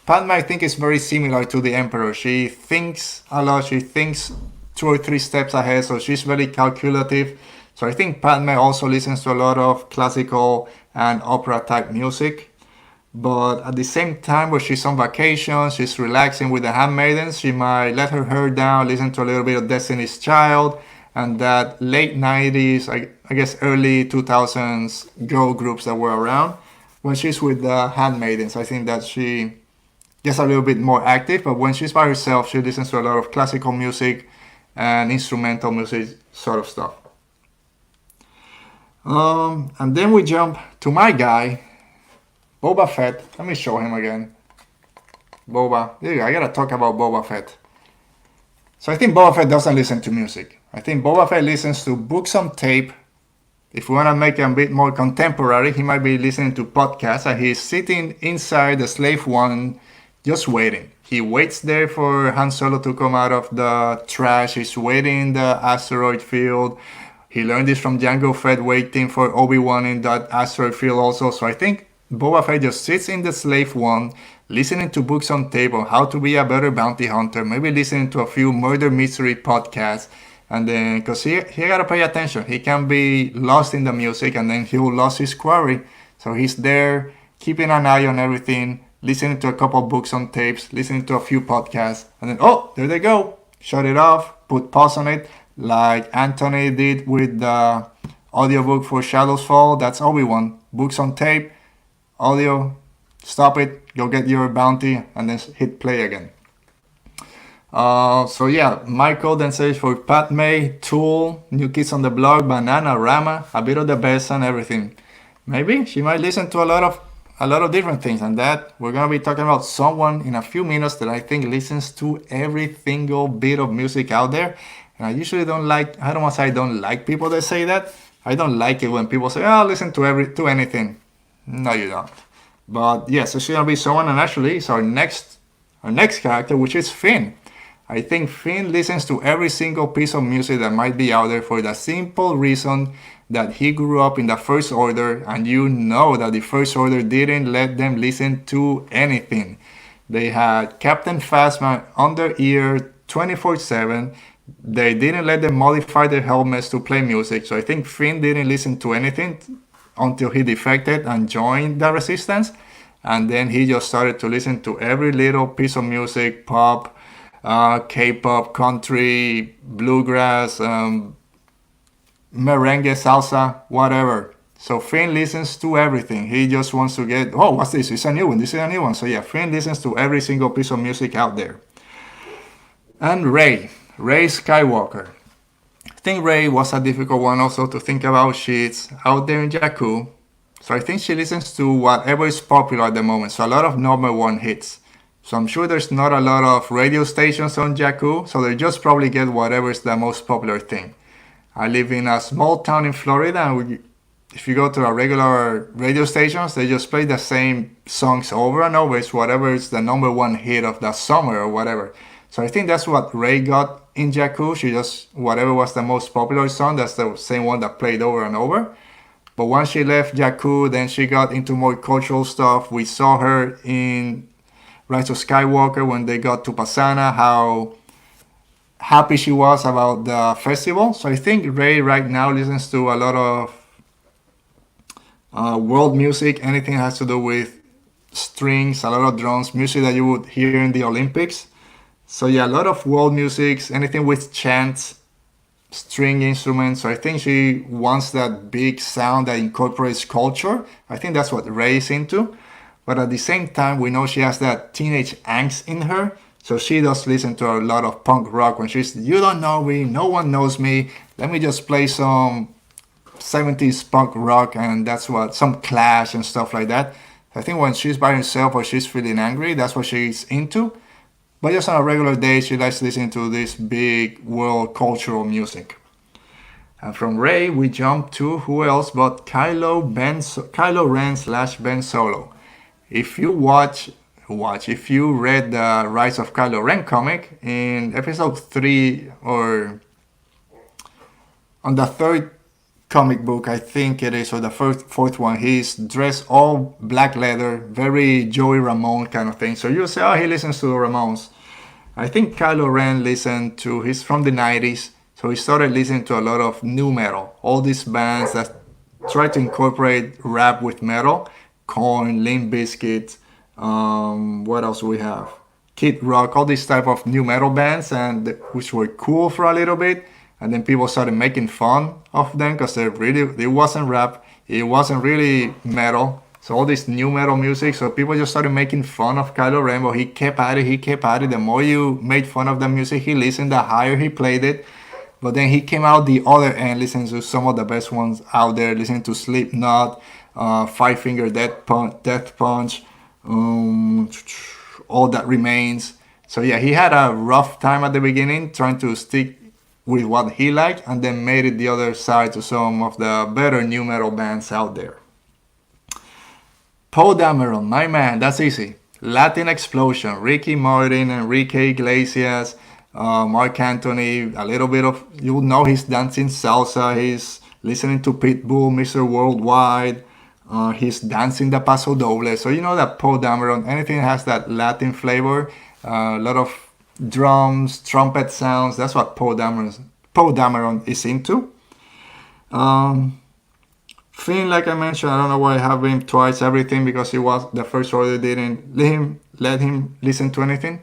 Padme, I think, is very similar to the Emperor. She thinks a lot. She thinks 2 or 3 steps ahead, so she's very calculative. So I think Padme also listens to a lot of classical and opera type music. But at the same time, when she's on vacation, she's relaxing with the handmaidens, she might let her hair down, listen to a little bit of Destiny's Child, and that late 90s, I guess early 2000s girl groups that were around. When she's with the handmaidens, I think that she gets a little bit more active, but when she's by herself, she listens to a lot of classical music and instrumental music sort of stuff. And then we jump to my guy, Boba Fett. Let me show him again. Boba. Yeah, I gotta talk about Boba Fett. So I think Boba Fett doesn't listen to music. I think Boba Fett listens to books on tape. If we want to make it a bit more contemporary, he might be listening to podcasts, and he's sitting inside the Slave One just waiting. He waits there for Han Solo to come out of the trash. He's waiting in the asteroid field. He learned this from Jango Fett, waiting for Obi-Wan in that asteroid field also. So I think Boba Fett just sits in the Slave One, listening to books on tape on how to be a better bounty hunter, maybe listening to a few murder mystery podcasts. And then, because he gotta pay attention. He can be lost in the music and then he'll lose his quarry. So he's there, keeping an eye on everything, listening to a couple books on tapes, listening to a few podcasts. And then, oh, there they go. Shut it off, put pause on it, like Anthony did with the audiobook for Shadows Fall. That's Obi-Wan. Books on tape, audio, stop it, go get your bounty, and then hit play again. So yeah, Michael then says for Padme, Tool, New Kids on the Block, Bananarama, a bit of the best and everything. Maybe she might listen to a lot of different things, and that we're gonna be talking about someone in a few minutes that I think listens to every single bit of music out there. And I usually don't like people that say that. I don't like it when people say, "Oh, listen to anything." No, you don't. But yes, it's gonna be someone, and actually it's our next character, which is Finn. I think Finn listens to every single piece of music that might be out there for the simple reason that he grew up in the First Order, and you know that the First Order didn't let them listen to anything. They had Captain Phasma on their ear 24/7. They didn't let them modify their helmets to play music. So I think Finn didn't listen to anything until he defected and joined the Resistance. And then he just started to listen to every little piece of music, pop, K-pop, country, bluegrass, merengue, salsa, whatever. So Finn listens to everything. He just wants to get, oh, what's this? It's a new one. This is a new one. So yeah, Finn listens to every single piece of music out there. And Rey Skywalker. I think Rey was a difficult one also to think about. She's out there in Jakku. So I think she listens to whatever is popular at the moment. So a lot of number one hits. So I'm sure there's not a lot of radio stations on Jakku. So they just probably get whatever is the most popular thing. I live in a small town in Florida, and if you go to a regular radio stations, they just play the same songs over and over. It's whatever is the number one hit of the summer or whatever. So I think that's what Rey got in Jakku. She just, whatever was the most popular song, that's the same one that played over and over. But once she left Jakku, then she got into more cultural stuff. We saw her in Rise of Skywalker when they got to Pasana, how happy she was about the festival. So I think Rey right now listens to a lot of world music, anything that has to do with strings, a lot of drums, music that you would hear in the Olympics. So yeah, a lot of world music, anything with chants, string instruments. So I think she wants that big sound that incorporates culture. I think that's what Rey is into. But at the same time, we know she has that teenage angst in her. So she does listen to a lot of punk rock when she's, you don't know me, no one knows me. Let me just play some 70s punk rock, and that's what, some Clash and stuff like that. I think when she's by herself or she's feeling angry, that's what she's into. But just on a regular day, she likes listening to this big world cultural music. And from Rey, we jump to who else but Kylo Ren / Ben Solo. If you if you read the Rise of Kylo Ren comic, in episode 3 or on the third comic book, I think it is, or the fourth one, he's dressed all black leather, very Joey Ramone kind of thing. So you say, oh, he listens to the Ramones. I think Kylo Ren listened to, he's from the 90s, so he started listening to a lot of new metal. All these bands that try to incorporate rap with metal, Korn, Limp Bizkit, what else we have? Kid Rock, all these type of new metal bands, and which were cool for a little bit. And then people started making fun of them because it wasn't rap, it wasn't really metal. So all this new metal music, so people just started making fun of Kylo Ren, but he kept at it. The more you made fun of the music he listened, the higher he played it. But then he came out the other end, listening to some of the best ones out there, listening to Slipknot, Five Finger Death Punch, All That Remains. So yeah, he had a rough time at the beginning trying to stick with what he liked, and then made it the other side to some of the better new metal bands out there. Poe Dameron, my man, that's easy. Latin Explosion, Ricky Martin, Enrique Iglesias, Mark Anthony, a little bit of, you know, he's dancing salsa, he's listening to Pitbull, Mr. Worldwide, he's dancing the Paso Doble. So you know that Poe Dameron, anything that has that Latin flavor, a lot of drums, trumpet sounds, that's what Poe Dameron is into. Finn, like I mentioned, I don't know why I have him twice everything, because he was the first order didn't let him listen to anything.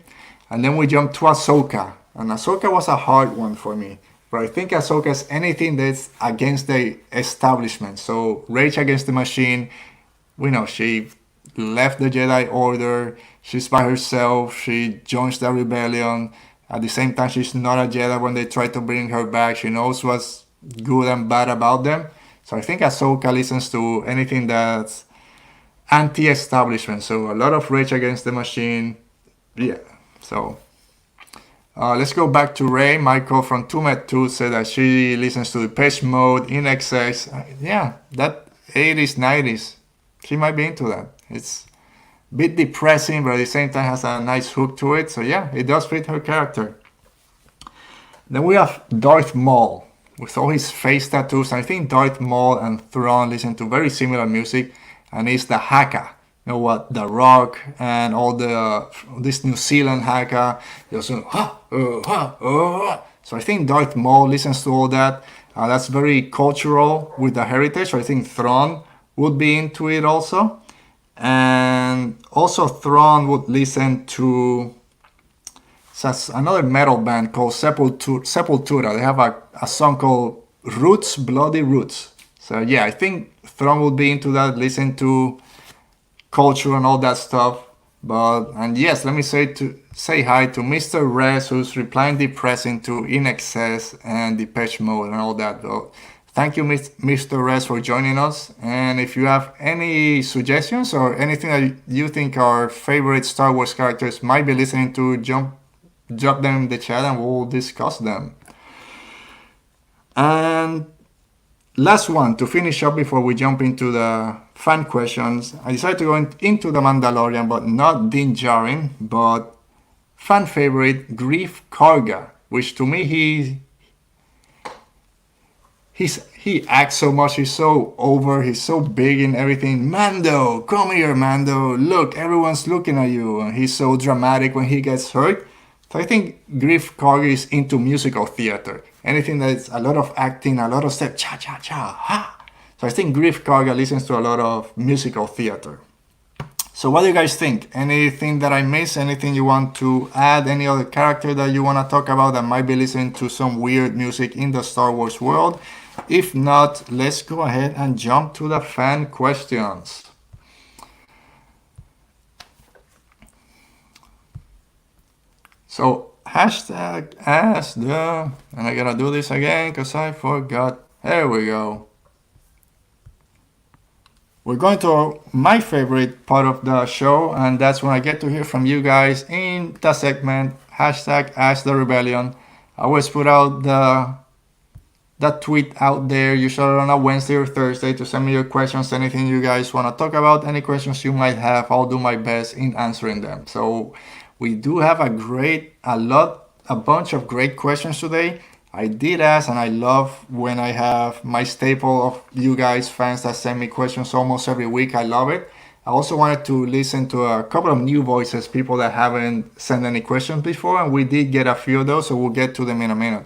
And then we jump to Ahsoka. And Ahsoka was a hard one for me. But I think Ahsoka is anything that's against the establishment. So Rage Against the Machine, we know she left the Jedi Order, she's by herself, she joins the rebellion. At the same time, she's not a Jedi when they try to bring her back. She knows what's good and bad about them. So I think Ahsoka listens to anything that's anti-establishment. So a lot of Rage Against the Machine. Yeah. So let's go back to Rey. Michael from Tumet2 said that she listens to Depeche Mode, In Excess. Yeah, that 80s, 90s. She might be into that. It's a bit depressing, but at the same time has a nice hook to it. So yeah, it does fit her character. Then we have Darth Maul with all his face tattoos. I think Darth Maul and Thrawn listen to very similar music, and it's the Haka. You know what, The Rock and all this New Zealand Haka. So I think Darth Maul listens to all that. That's very cultural with the heritage. So I think Thrawn would be into it also. And also Thrawn would listen to another metal band called Sepultura. They have a song called Roots, Bloody Roots. So yeah, I think Thrawn would be into that, listen to culture and all that stuff. And yes, let me say hi to Mr. Rez, who's replying depressing to In Excess and Depeche Mode and all that. Though, thank you, Mr. Rez, for joining us. And if you have any suggestions or anything that you think our favorite Star Wars characters might be listening to, drop them in the chat and we'll discuss them. And last one to finish up before we jump into the fan questions. I decided to go into The Mandalorian, but not Din Djarin, but fan favorite Grief Karga, which to me he acts so much. He's so over. He's so big in everything. Mando, come here, Mando. Look, everyone's looking at you. And he's so dramatic when he gets hurt. So I think Grief Karga is into musical theater. Anything that's a lot of acting, a lot of step, cha cha cha ha. So I think Grief Karga listens to a lot of musical theater. So what do you guys think? Anything that I missed? Anything you want to add? Any other character that you want to talk about that might be listening to some weird music in the Star Wars world? If not, let's go ahead and jump to the fan questions. So hashtag ask the, and I gotta do this again because I forgot. There we go. We're going to my favorite part of the show, and that's when I get to hear from you guys in the segment hashtag ask the rebellion. I always put out that tweet out there, usually on a Wednesday or Thursday, to send me your questions, anything you guys want to talk about, any questions you might have. I'll do my best in answering them. So we do have a bunch of great questions today. I did ask, and I love when I have my staple of you guys, fans that send me questions almost every week. I love it. I also wanted to listen to a couple of new voices, people that haven't sent any questions before, and we did get a few of those, so we'll get to them in a minute.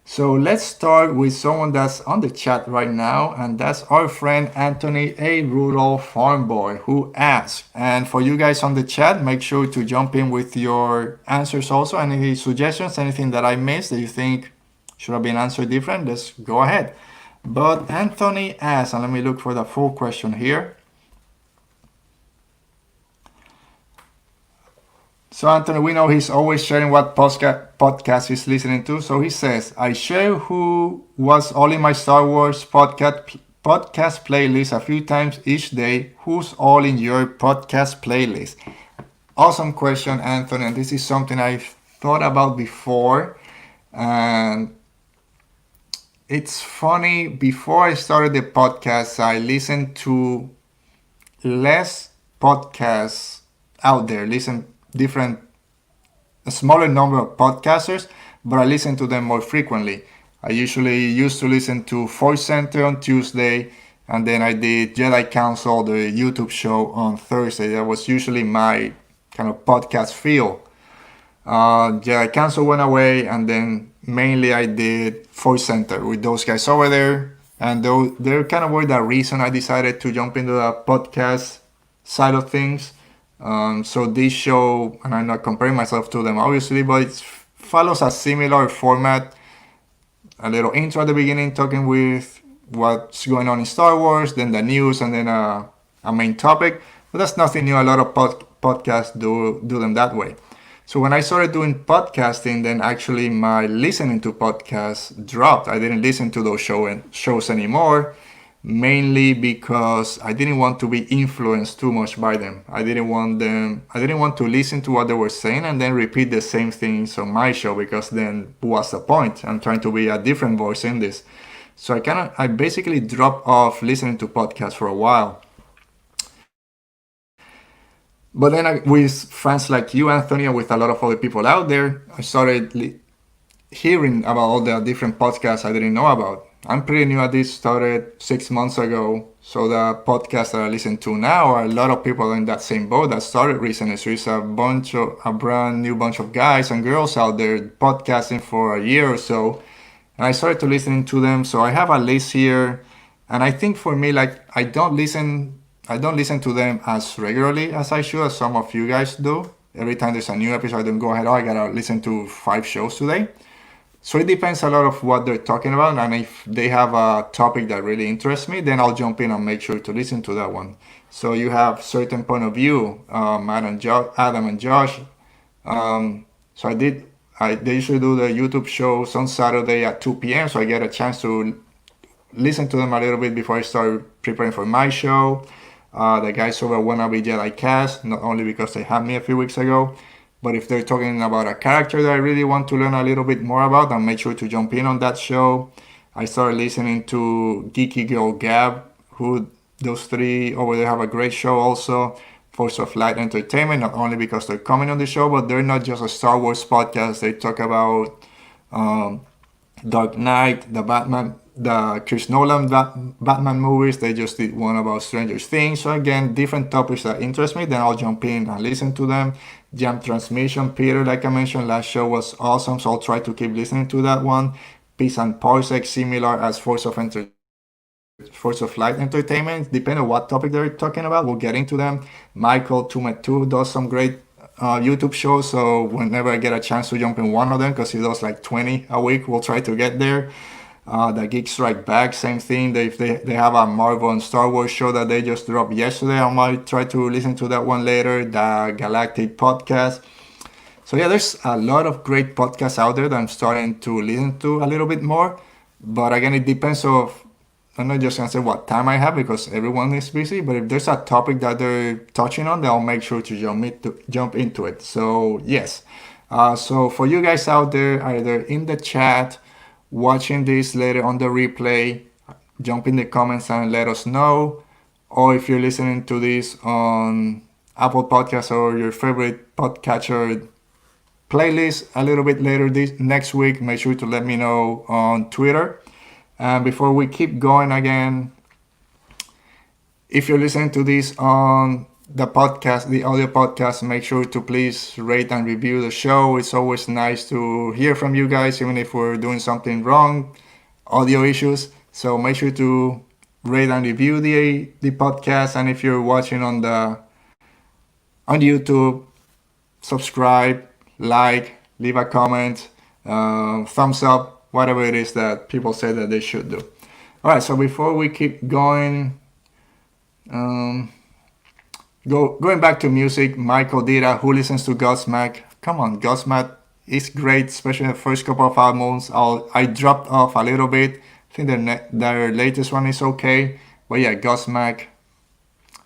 So let's start with someone that's on the chat right now, and that's our friend Anthony A. Rudolph Farmboy, who asked. And for you guys on the chat, make sure to jump in with your answers also. Any suggestions, anything that I missed that you think should have been answered different, let's go ahead. But Anthony asked, and let me look for the full question here. So Anthony, we know he's always sharing what podcast he's listening to. So he says, I share who was all in my Star Wars podcast playlist a few times each day. Who's all in your podcast playlist? Awesome question, Anthony. And this is something I've thought about before. And it's funny, before I started the podcast, I listened to less podcasts out there. A smaller number of podcasters, but I listen to them more frequently. I usually used to listen to Force Center on Tuesday, and then I did Jedi Council, the YouTube show, on Thursday. That was usually my kind of podcast feel. Jedi Council went away, and then mainly I did Force Center with those guys over there, and they're kind of were the reason I decided to jump into the podcast side of things. So this show, and I'm not comparing myself to them obviously, but it follows a similar format. A little intro at the beginning, talking with what's going on in Star Wars, then the news, and then a main topic. But that's nothing new. A lot of podcasts do them that way. So when I started doing podcasting, then actually my listening to podcasts dropped. I didn't listen to those shows anymore. Mainly because I didn't want to be influenced too much by them. I didn't want to listen to what they were saying and then repeat the same things on my show, because then what's the point? I'm trying to be a different voice in this. So I basically dropped off listening to podcasts for a while. But then with fans like you, Anthony, and with a lot of other people out there, I started hearing about all the different podcasts I didn't know about. I'm pretty new at this, started 6 months ago. So the podcast that I listen to now are a lot of people in that same boat that started recently. So it's a brand new bunch of guys and girls out there podcasting for a year or so. And I started to listen to them. So I have a list here. And I think for me, I don't listen I don't listen to them as regularly as I should, as some of you guys do. Every time there's a new episode, I don't go ahead, oh, I gotta listen to 5 shows today. So it depends a lot of what they're talking about, and if they have a topic that really interests me, then I'll jump in and make sure to listen to that one. So you have certain point of view, Adam and Josh. So they usually do the YouTube shows on Saturday at 2 p.m. So I get a chance to listen to them a little bit before I start preparing for my show. The guys over Wannabe Jedi Cast, not only because they had me a few weeks ago, but if they're talking about a character that I really want to learn a little bit more about, I'll make sure to jump in on that show. I started listening to Geeky Girl Gab, who those three over there have a great show also. Force of Light Entertainment, not only because they're coming on the show, but they're not just a Star Wars podcast. They talk about Dark Knight, the Chris Nolan Batman movies. They just did one about Stranger Things. So again, different topics that interest me, then I'll jump in and listen to them. Jam Transmission, Peter, like I mentioned, last show was awesome, so I'll try to keep listening to that one. Peace and Parsec, similar as Force of Light Entertainment. Depending on what topic they're talking about, we'll get into them. Michael Tumet2 does some great YouTube shows, so whenever I get a chance to jump in one of them, because he does like 20 a week, we'll try to get there. The Geek Strike Back, same thing. They have a Marvel and Star Wars show that they just dropped yesterday. I might try to listen to that one later. The Galactic Podcast. So yeah, there's a lot of great podcasts out there that I'm starting to listen to a little bit more. But again, it depends of, I'm not just gonna say what time I have because everyone is busy. But if there's a topic that they're touching on, then I'll make sure to jump into it. So yes. So for you guys out there, either in the chat, watching this later on the replay, jump in the comments and let us know. Or if you're listening to this on Apple Podcasts or your favorite podcatcher playlist a little bit later this next week, make sure to let me know on Twitter. And before we keep going again, if you're listening to this on the podcast, the audio podcast, make sure to please rate and review the show. It's always nice to hear from you guys, even if we're doing something wrong, audio issues. So make sure to rate and review the podcast. And if you're watching on YouTube, subscribe, like, leave a comment, thumbs up, whatever it is that people say that they should do. All right, so before we keep going, going back to music, Michael Dita, who listens to Godsmack. Come on, Godsmack is great, especially the first couple of albums. I dropped off a little bit. I think their latest one is okay. But yeah, Godsmack.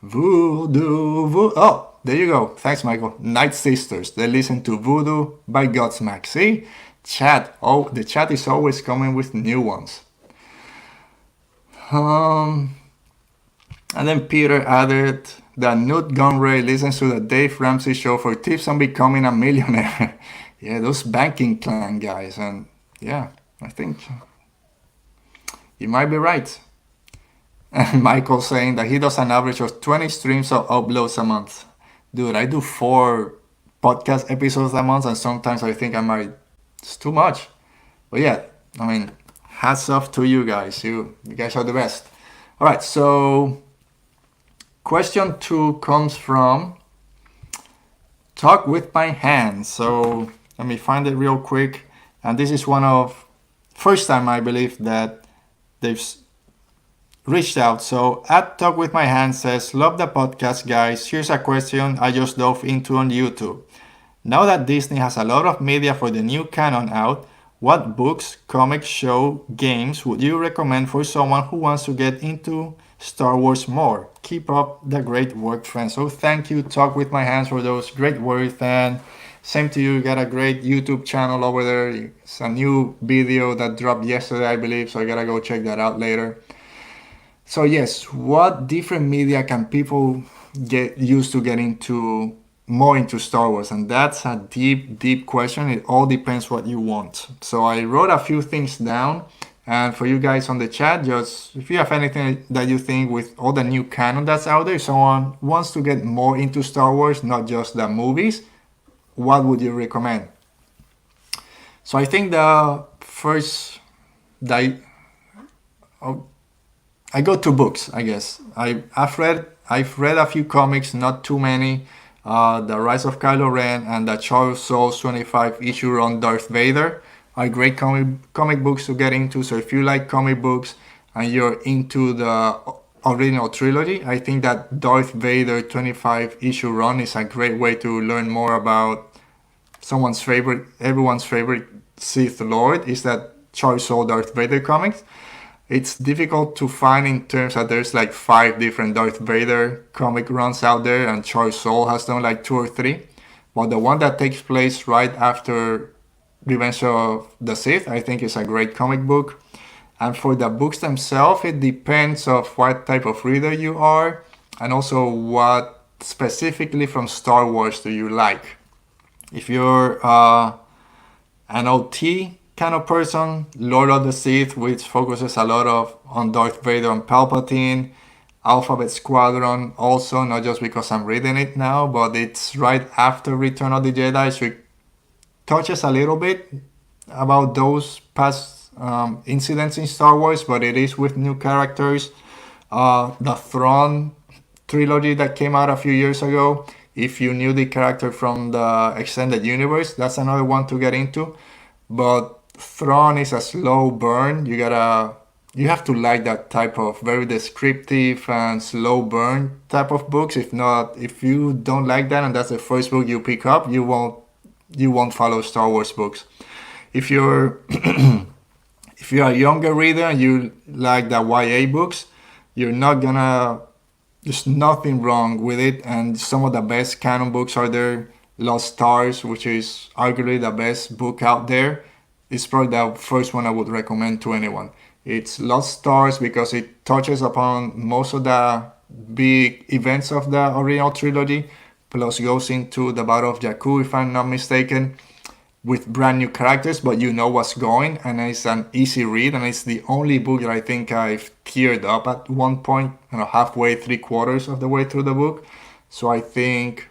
Voodoo. Oh, there you go. Thanks, Michael. Night Sisters. They listen to Voodoo by Godsmack. See? Chat. Oh, the chat is always coming with new ones. And then Peter added that Newt Gunray listens to the Dave Ramsey show for tips on becoming a millionaire. Yeah, those banking clan guys. And yeah, I think you might be right. And Michael saying that he does an average of 20 streams or uploads a month. Dude, I do 4 podcast episodes a month, and sometimes I think it's too much. But yeah, I mean, hats off to you guys. You guys are the best. All right, so question 2 comes from Talk With My Hands. So let me find it real quick. And this is first time I believe that they've reached out. So at Talk With My Hands says, love the podcast, guys. Here's a question I just dove into on YouTube. Now that Disney has a lot of media for the new canon out, what books, comics, show, games would you recommend for someone who wants to get into Star Wars more? Keep up the great work, friends. So thank you, Talk With My Hands, for those great words. And same to you. You got a great YouTube channel over there. It's a new video that dropped yesterday, I believe. So I gotta go check that out later. So yes, what different media can people get used to getting more into Star Wars? And that's a deep, deep question. It all depends what you want. So I wrote a few things down. And for you guys on the chat, just if you have anything that you think with all the new canon that's out there, if someone wants to get more into Star Wars, not just the movies, what would you recommend? So I think the first I go to books, I guess. I've read I've read a few comics, not too many. The Rise of Kylo Ren and the Charles Soule 25 issue run Darth Vader are great comic books to get into. So if you like comic books and you're into the original trilogy, I think that Darth Vader 25 issue run is a great way to learn more about everyone's favorite Sith Lord. Is that Charles Soule Darth Vader comics. It's difficult to find in terms that there's like 5 different Darth Vader comic runs out there, and Charles Soule has done like 2 or 3. But the one that takes place right after Revenge of the Sith, I think is a great comic book. And for the books themselves, it depends of what type of reader you are, and also what specifically from Star Wars do you like. If you're an OT kind of person, Lord of the Sith, which focuses a lot on Darth Vader and Palpatine, Alphabet Squadron also, not just because I'm reading it now, but it's right after Return of the Jedi, so it touches a little bit about those past incidents in Star Wars, but it is with new characters. The Thrawn trilogy that came out a few years ago, if you knew the character from the extended universe, that's another one to get into. But Thrawn is a slow burn. You have to like that type of very descriptive and slow burn type of books. If you don't like that and that's the first book you pick up, you won't follow Star Wars books. If you're if you're a younger reader and you like the YA books, there's nothing wrong with it. And some of the best canon books are there. Lost Stars, which is arguably the best book out there, is probably the first one I would recommend to anyone. It's Lost Stars because it touches upon most of the big events of the original trilogy, plus goes into the Battle of Jakku, if I'm not mistaken, with brand new characters, but you know what's going, and it's an easy read, and it's the only book that I think I've teared up at one point, halfway, 3/4 of the way through the book. So I think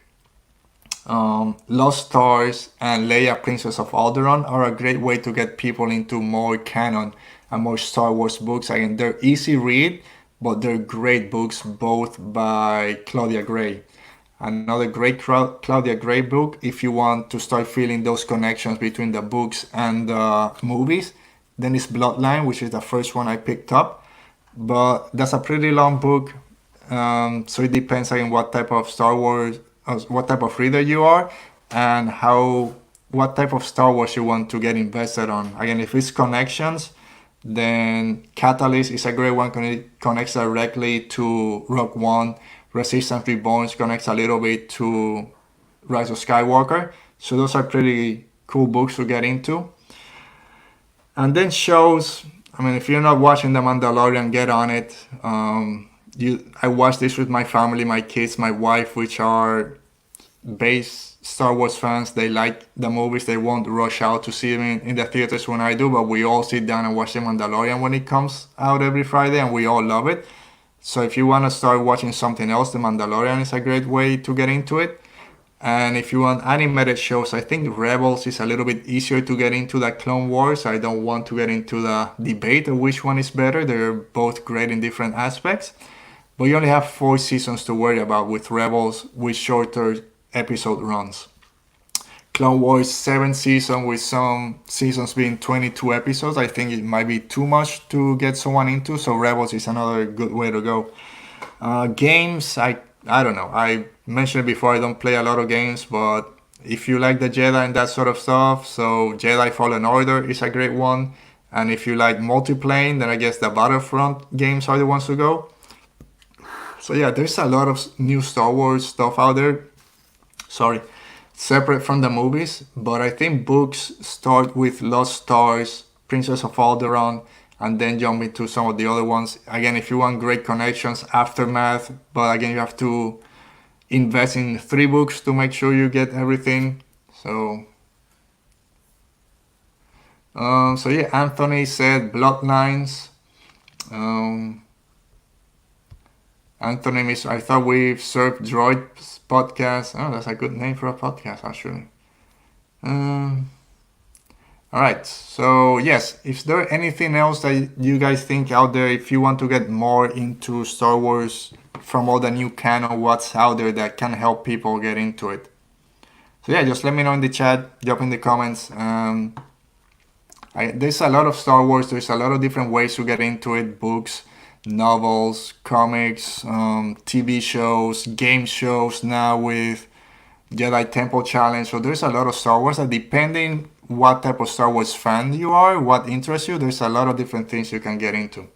Lost Stars and Leia, Princess of Alderaan, are a great way to get people into more canon and more Star Wars books. Again, they're easy read, but they're great books, both by Claudia Gray. Another great Claudia Gray book, if you want to start feeling those connections between the books and the movies, then it's Bloodline, which is the first one I picked up. But that's a pretty long book, so it depends on what type of what type of reader you are, and what type of Star Wars you want to get invested on. Again, if it's connections, then Catalyst is a great one. It connects directly to Rogue One. Resistance Reborn connects a little bit to Rise of Skywalker. So those are pretty cool books to get into. And then shows, if you're not watching The Mandalorian, get on it. I watched this with my family, my kids, my wife, which are base Star Wars fans. They like the movies. They won't rush out to see them in the theaters when I do, but we all sit down and watch The Mandalorian when it comes out every Friday, and we all love it. So if you want to start watching something else, The Mandalorian is a great way to get into it. And if you want animated shows, I think Rebels is a little bit easier to get into than Clone Wars. I don't want to get into the debate of which one is better. They're both great in different aspects. But you only have 4 seasons to worry about with Rebels, with shorter episode runs. Clone Wars 7 season, with some seasons being 22 episodes. I think it might be too much to get someone into, so Rebels is another good way to go. Games, I don't know. I mentioned it before, I don't play a lot of games, but if you like the Jedi and that sort of stuff, so Jedi Fallen Order is a great one. And if you like multiplayer, then I guess the Battlefront games are the ones to go. So yeah, there's a lot of new Star Wars stuff out there. Separate from the movies, but I think books start with Lost Stars, Princess of Alderaan, and then jump into some of the other ones. Again, if you want great connections, Aftermath, but again, you have to invest in 3 books to make sure you get everything. So yeah, Anthony said Bloodlines. Anthony, I thought we've served Droid's podcast. Oh, that's a good name for a podcast, actually. All right. So, yes, is there anything else that you guys think out there? If you want to get more into Star Wars from all the new canon, what's out there that can help people get into it. So yeah, just let me know in the chat, drop in the comments. There's a lot of Star Wars. There's a lot of different ways to get into it: books, novels, comics, TV shows, game shows now with Jedi Temple Challenge. So there's a lot of Star Wars, and depending what type of Star Wars fan you are, what interests you, there's a lot of different things you can get into.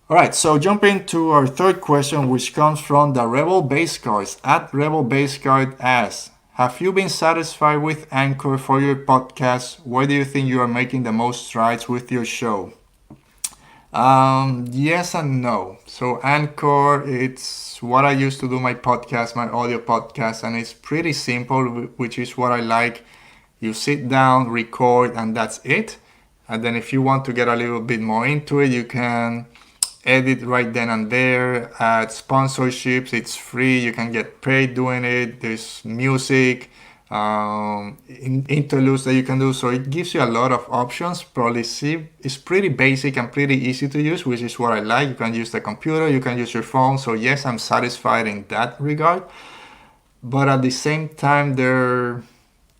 All right, so jumping to our third question, which comes from the Rebel Base Cards. At Rebel Base Card asks, have you been satisfied with Anchor for your podcast? Where do you think you are making the most strides with your show? Yes and no. So Anchor, it's what I used to do my podcast, my audio podcast, and it's pretty simple, which is what I like. You sit down, record, and that's it. And then if you want to get a little bit more into it, you can edit right then and there, add sponsorships. It's free. You can get paid doing it. There's music, interludes that you can do. So it gives you a lot of options. Probably see it's pretty basic and pretty easy to use, which is what I like. You can use the computer, you can use your phone. So yes, I'm satisfied in that regard. But at the same time, their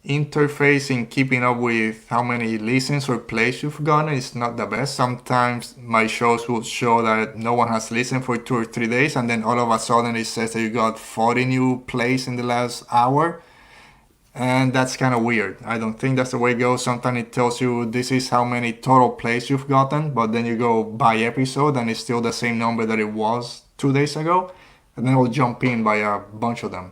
interface in keeping up with how many listens or plays you've gotten is not the best. Sometimes my shows will show that no one has listened for 2 or 3 days, and then all of a sudden it says that you got 40 new plays in the last hour. And that's kind of weird. I don't think that's the way it goes. Sometimes it tells you this is how many total plays you've gotten, but then you go by episode and it's still the same number that it was 2 days ago. And then it'll jump in by a bunch of them.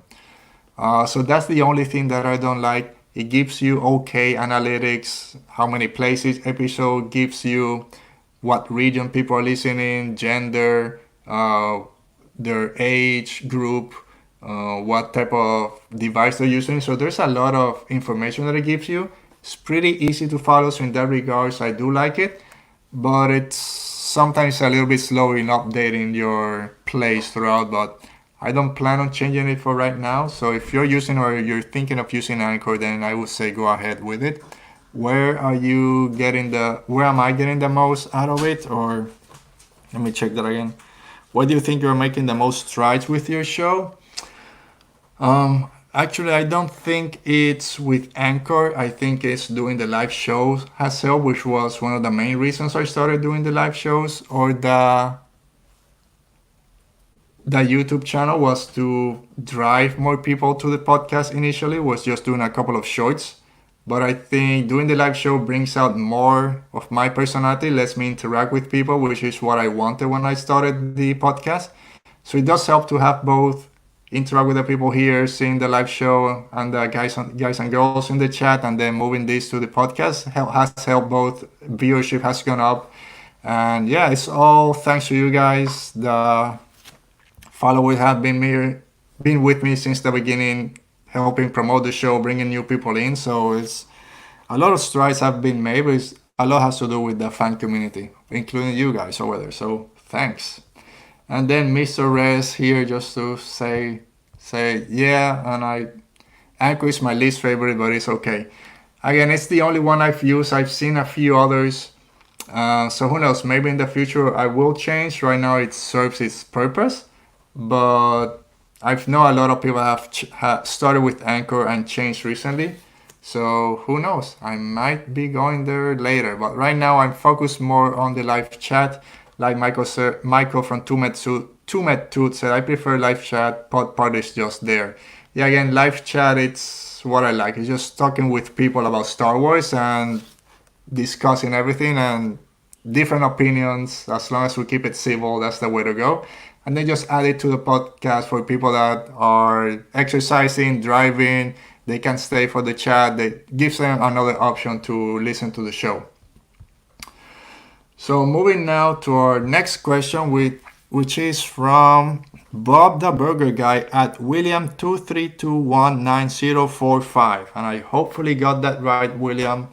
So that's the only thing that I don't like. It gives you okay analytics, how many plays each episode, gives you what region people are listening, gender, their age group, what type of device they're using. So there's a lot of information that it gives you. It's pretty easy to follow, so in that regards, I do like it. But it's sometimes a little bit slow in updating your plays throughout, but I don't plan on changing it for right now. So if you're using or you're thinking of using Anchor, then I would say go ahead with it. Where am I getting the most out of it? Or let me check that again. Where do you think you're making the most strides with your show? Actually, I don't think it's with Anchor. I think it's doing the live shows has helped, which was one of the main reasons I started doing the live shows, or the YouTube channel was to drive more people to the podcast. Initially was just doing a couple of shorts, but I think doing the live show brings out more of my personality, lets me interact with people, which is what I wanted when I started the podcast. So it does help to have both interact with the people here, seeing the live show and the guys and girls in the chat, and then moving this to the podcast has helped. Both viewership has gone up, and yeah, it's all thanks to you guys. The followers have been with me since the beginning, helping promote the show, bringing new people in. So it's a lot of strides have been made, but a lot has to do with the fan community, including you guys over there. So thanks. And then Mr. Rez here just to say yeah, and Anchor is my least favorite, but it's okay. Again, it's the only one I've used. I've seen a few others. So who knows, maybe in the future I will change. Right now it serves its purpose. But I've know a lot of people have started with Anchor and changed recently. So who knows, I might be going there later. But right now I'm focused more on the live chat. Like Michael from Two Met Toot said, I prefer live chat. Pod is just there. Yeah, again, live chat, it's what I like. It's just talking with people about Star Wars and discussing everything and different opinions. As long as we keep it civil, that's the way to go. And then just add it to the podcast for people that are exercising, driving. They can stay for the chat. That gives them another option to listen to the show. So moving now to our next question, which is from Bob the Burger Guy at William23219045. And I hopefully got that right, William.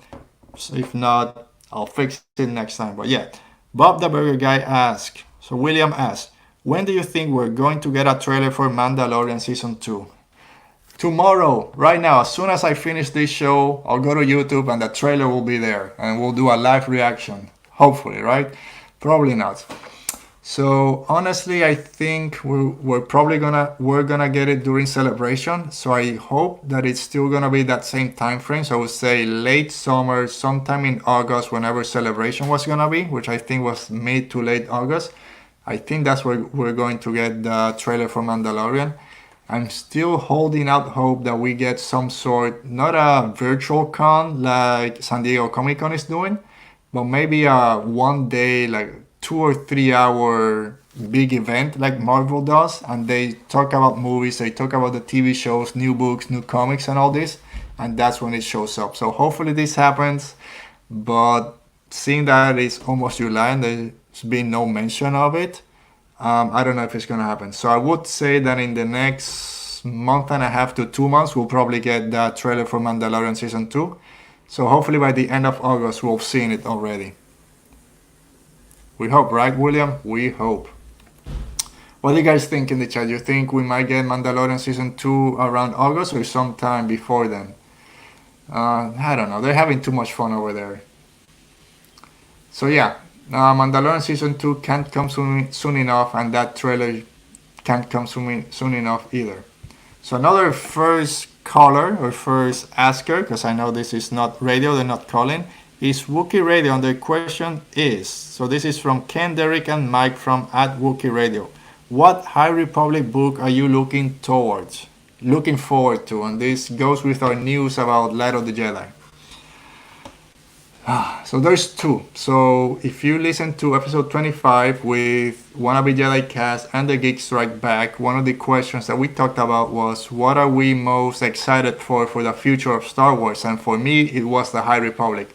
So if not, I'll fix it next time. But yeah, Bob the Burger Guy asks, so William asks, when do you think we're going to get a trailer for Mandalorian Season 2? Tomorrow, right now, as soon as I finish this show, I'll go to YouTube and the trailer will be there and we'll do a live reaction. Hopefully, right? Probably not. So honestly, I think we're probably gonna get it during celebration. So I hope that it's still gonna be that same time frame. So I would say late summer, sometime in August, whenever celebration was gonna be, which I think was mid to late August. I think that's where we're going to get the trailer for Mandalorian. I'm still holding out hope that we get some sort, not a virtual con like San Diego Comic Con is doing, but maybe a 1 day, like 2 or 3 hour big event like Marvel does, and they talk about movies, they talk about the TV shows, new books, new comics, and all this, and that's when it shows up. So hopefully this happens, but seeing that it's almost July and there's been no mention of it, I don't know if it's gonna happen. So I would say that in the next month and a half to 2 months, we'll probably get the trailer for Mandalorian season 2. So hopefully by the end of August, we'll have seen it already. We hope, right, William? We hope. What do you guys think in the chat? You think we might get Mandalorian season 2 around August or sometime before then? I don't know. They're having too much fun over there. So yeah, Mandalorian season 2 can't come soon enough, and that trailer can't come soon enough either. So another first caller or first asker, because I know this is not radio, they're not calling, is Wookiee Radio, and the question is, so this is from Ken, Derek, and Mike from at Wookiee Radio. What High Republic book are you looking forward to? And this goes with our news about Light of the Jedi. So there's two. So if you listen to episode 25 with Wannabe Jedi Cast and the Geek Strike Back, one of the questions that we talked about was what are we most excited for the future of Star Wars? And for me, it was the High Republic.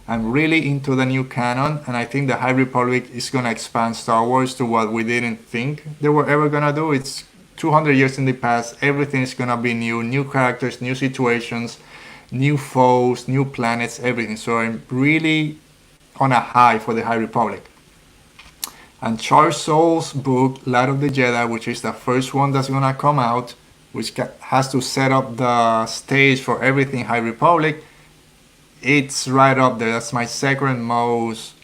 I'm really into the new canon, and I think the High Republic is going to expand Star Wars to what we didn't think they were ever going to do. It's 200 years in the past. Everything is going to be new characters, new situations, new foes, new planets, everything. So I'm really on a high for the High Republic. And Charles Soule's book, Light of the Jedi, which is the first one that's going to come out, which has to set up the stage for everything High Republic, it's right up there. That's my second most,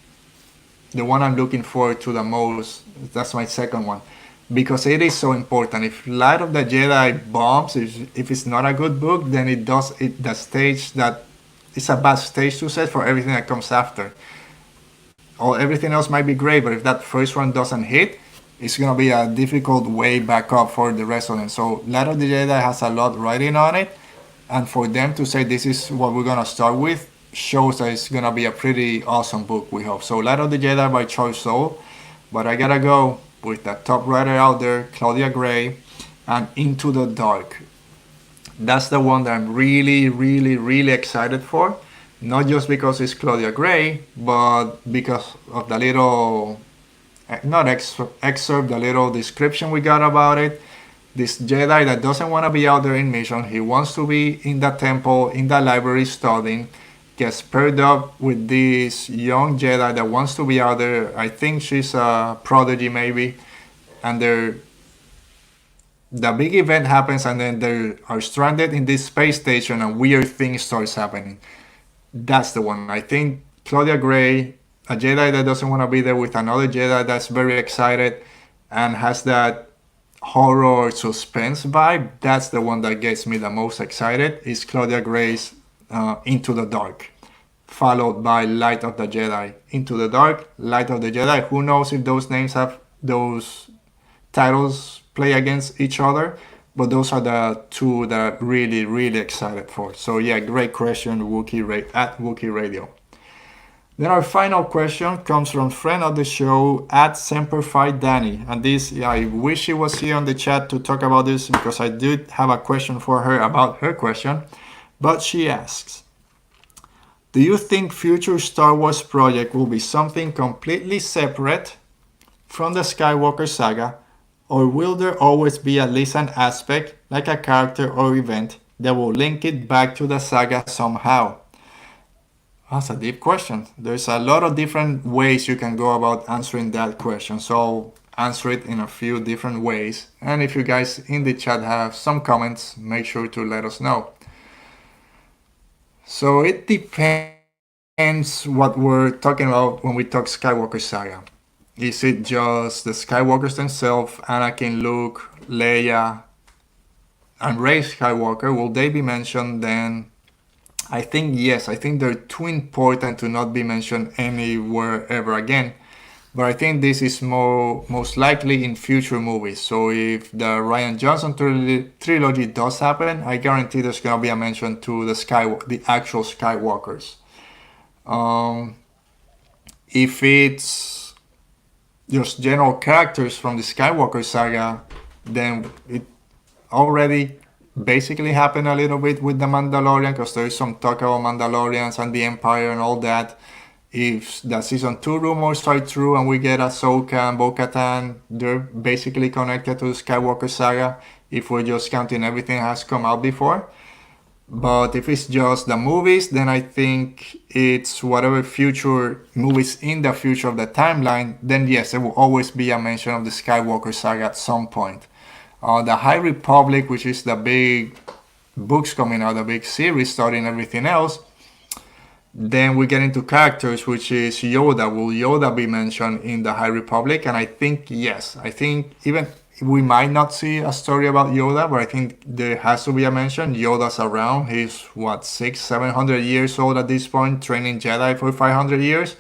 the one I'm looking forward to the most. That's my second one. Because it is so important. If Light of the Jedi bombs, if it's not a good book, then it does it the stage that it's a bad stage to set for everything that comes after. Or everything else might be great, but if that first one doesn't hit, it's gonna be a difficult way back up for the rest of them. So Light of the Jedi has a lot writing on it, and for them to say this is what we're gonna start with shows that it's gonna be a pretty awesome book. We hope so. Light of the Jedi by Charles Soule, but I gotta go with the top writer out there, Claudia Gray, and Into the Dark. That's the one that I'm really excited for. Not just because it's Claudia Gray, but because of the little, not excerpt, the little description we got about it. This Jedi that doesn't want to be out there in mission, he wants to be in the temple, in the library studying, gets paired up with this young Jedi that wants to be out there. I think she's a prodigy maybe, and the big event happens, and then they are stranded in this space station, and weird things starts happening. That's the one. I think Claudia Gray, a Jedi that doesn't want to be there with another Jedi that's very excited and has that horror suspense vibe. That's the one that gets me the most excited. Is Claudia Gray's Into the Dark, followed by Light of the Jedi. Into the Dark, Light of the Jedi. Who knows if those names have those titles play against each other, but those are the two that I'm really excited for. So yeah, great question, at Wookiee Radio. Then our final question comes from friend of the show at Semperfi Danny, and this, yeah, I wish she was here on the chat to talk about this because I did have a question for her about her question. But she asks, do you think future Star Wars project will be something completely separate from the Skywalker saga, or will there always be at least an aspect, like a character or event, that will link it back to the saga somehow? That's a deep question. There's a lot of different ways you can go about answering that question, so I'll answer it in a few different ways. And if you guys in the chat have some comments, make sure to let us know. So it depends what we're talking about when we talk Skywalker saga. Is it just the Skywalkers themselves, Anakin, Luke, Leia, and Rey Skywalker? Will they be mentioned? Then I think yes. I think they're too important to not be mentioned anywhere ever again. But I think this is most likely in future movies. So if the Ryan Johnson trilogy does happen, I guarantee there's gonna be a mention to the actual Skywalkers. Um, if it's just general characters from the Skywalker saga, then it already basically happened a little bit with the Mandalorian, because there is some talk about Mandalorians and the Empire and all that. If the season 2 rumors are true and we get Ahsoka and Bo-Katan, they're basically connected to the Skywalker saga if we're just counting everything that has come out before. But if it's just the movies, then I think it's whatever future movies in the future of the timeline, then yes, there will always be a mention of the Skywalker saga at some point. The High Republic, which is the big books coming out, the big series starting everything else, then we get into characters, which is Yoda. Will Yoda be mentioned in the High Republic? And I think yes. I think even we might not see a story about Yoda, but I think there has to be a mention. Yoda's around. He's what, 700 years old at this point, training Jedi for 500 years.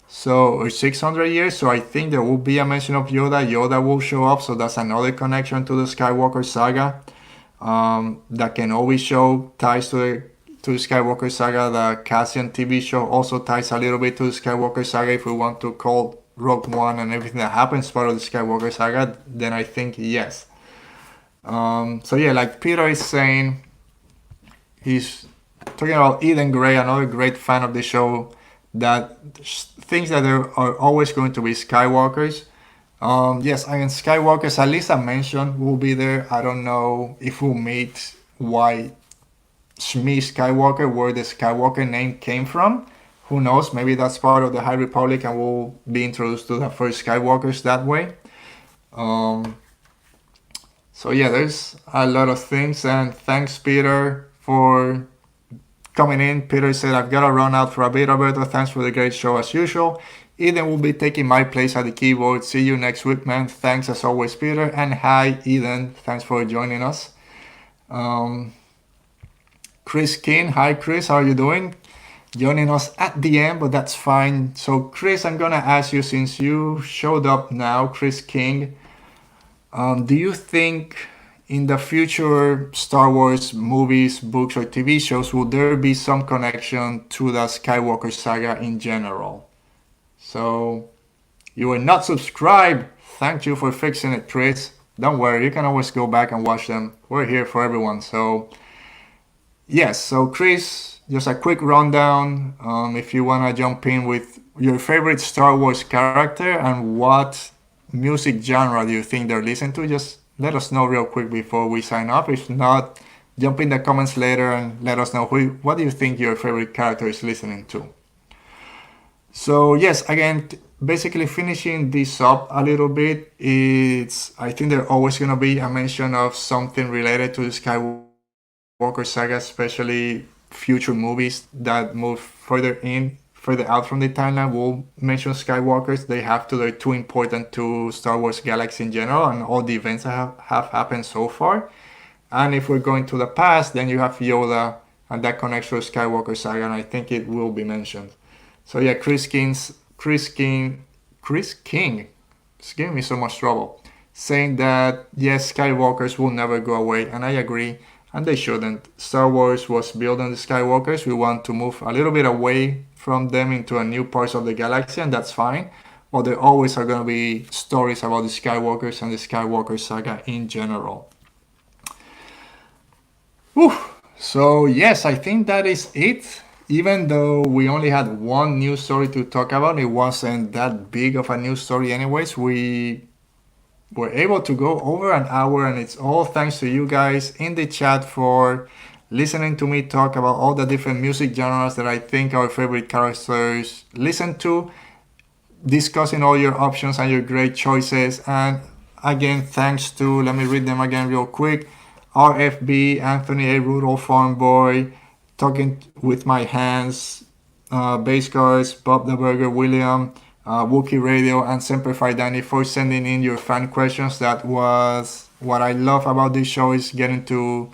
So, or 600 years. So I think there will be a mention of Yoda. Yoda will show up. So that's another connection to the Skywalker saga. That can always show ties to the Skywalker saga. The Cassian TV show also ties a little bit to the Skywalker saga. If we want to call Rogue One and everything that happens part of the Skywalker saga, then I think yes. So yeah, like Peter is saying, he's talking about Eden Gray, another great fan of the show, that thinks that there are always going to be Skywalkers. Yes, I mean Skywalkers, at least a mention will be there. I don't know if we'll meet why Shmi Skywalker, where the Skywalker name came from. Who knows? Maybe that's part of the High Republic and we'll be introduced to the first Skywalkers that way. So yeah, there's a lot of things, and thanks Peter for coming in. Peter said, I've got to run out for a bit, Roberto. Thanks for the great show as usual. Eden will be taking my place at the keyboard. See you next week, man. Thanks as always, Peter. And hi, Eden. Thanks for joining us. Chris King. Hi, Chris. How are you doing? Joining us at the end, but that's fine. So, Chris, I'm going to ask you, since you showed up now, Chris King, do you think in the future Star Wars movies, books, or TV shows, will there be some connection to the Skywalker saga in general? So, you are not subscribed. Thank you for fixing it, Chris. Don't worry, you can always go back and watch them. We're here for everyone. So, yes, so Chris, just a quick rundown. If you want to jump in with your favorite Star Wars character and what music genre do you think they're listening to, just let us know real quick before we sign off. If not, jump in the comments later and let us know what do you think your favorite character is listening to. So yes, again, basically finishing this up a little bit, I think there's always going to be a mention of something related to the Skywalker saga, especially future movies that move further out from the timeline will mention Skywalkers. They have to. They're too important to Star Wars Galaxy in general and all the events that have happened so far. And if we're going to the past, then you have Yoda, and that connects to the Skywalker saga, and I think it will be mentioned. So yeah, Chris King, it's giving me so much trouble, saying that yes, Skywalkers will never go away, and I agree, and they shouldn't. Star Wars was built on the Skywalkers. We want to move a little bit away from them into a new parts of the galaxy, and that's fine. But there always are going to be stories about the Skywalkers and the Skywalker saga in general. Whew. So yes, I think that is it. Even though we only had one news story to talk about, it wasn't that big of a news story anyways. We were able to go over an hour, and it's all thanks to you guys in the chat for listening to me talk about all the different music genres that I think our favorite characters listen to, discussing all your options and your great choices. And again, thanks to, let me read them again real quick, RFB, Anthony A. Rudolph Farmboy, Talking with My Hands, Base Guards, Bob the Burger, William, Wookiee Radio, and Semper Fi Danny for sending in your fan questions. That was what I love about this show, is getting to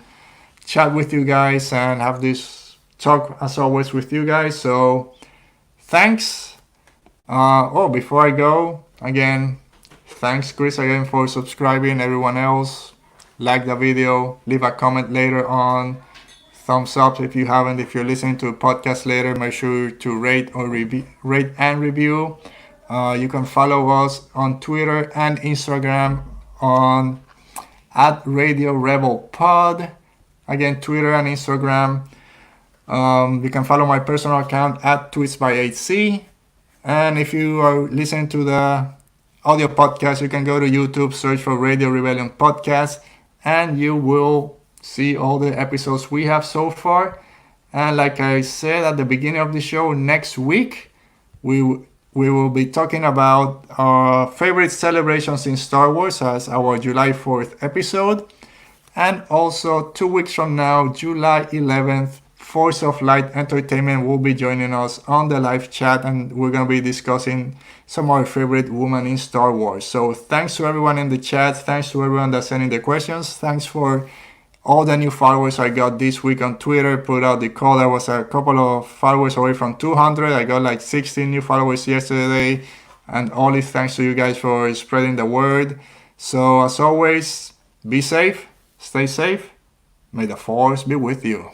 chat with you guys and have this talk as always with you guys. So thanks. Before I go, again, thanks Chris again for subscribing. Everyone else, like the video, leave a comment later on. Thumbs up if you haven't. If you're listening to a podcast later, make sure to rate and review. You can follow us on Twitter and Instagram on @RadioRebelPod. Again, Twitter and Instagram. You can follow my personal account @tweetsby8c. And if you are listening to the audio podcast, you can go to YouTube, search for Radio Rebellion Podcast, and you will see all the episodes we have so far. And like I said at the beginning of the show, next week we will be talking about our favorite celebrations in Star Wars as our July 4th episode. And also 2 weeks from now, July 11th, Force of Light Entertainment will be joining us on the live chat, and we're going to be discussing some of our favorite women in Star Wars. So thanks to everyone in the chat. Thanks to everyone that's sending the questions. Thanks for all the new followers I got this week on Twitter. Put out the call. I was a couple of followers away from 200. I got like 16 new followers yesterday. And all is thanks to you guys for spreading the word. So as always, be safe, stay safe. May the Force be with you.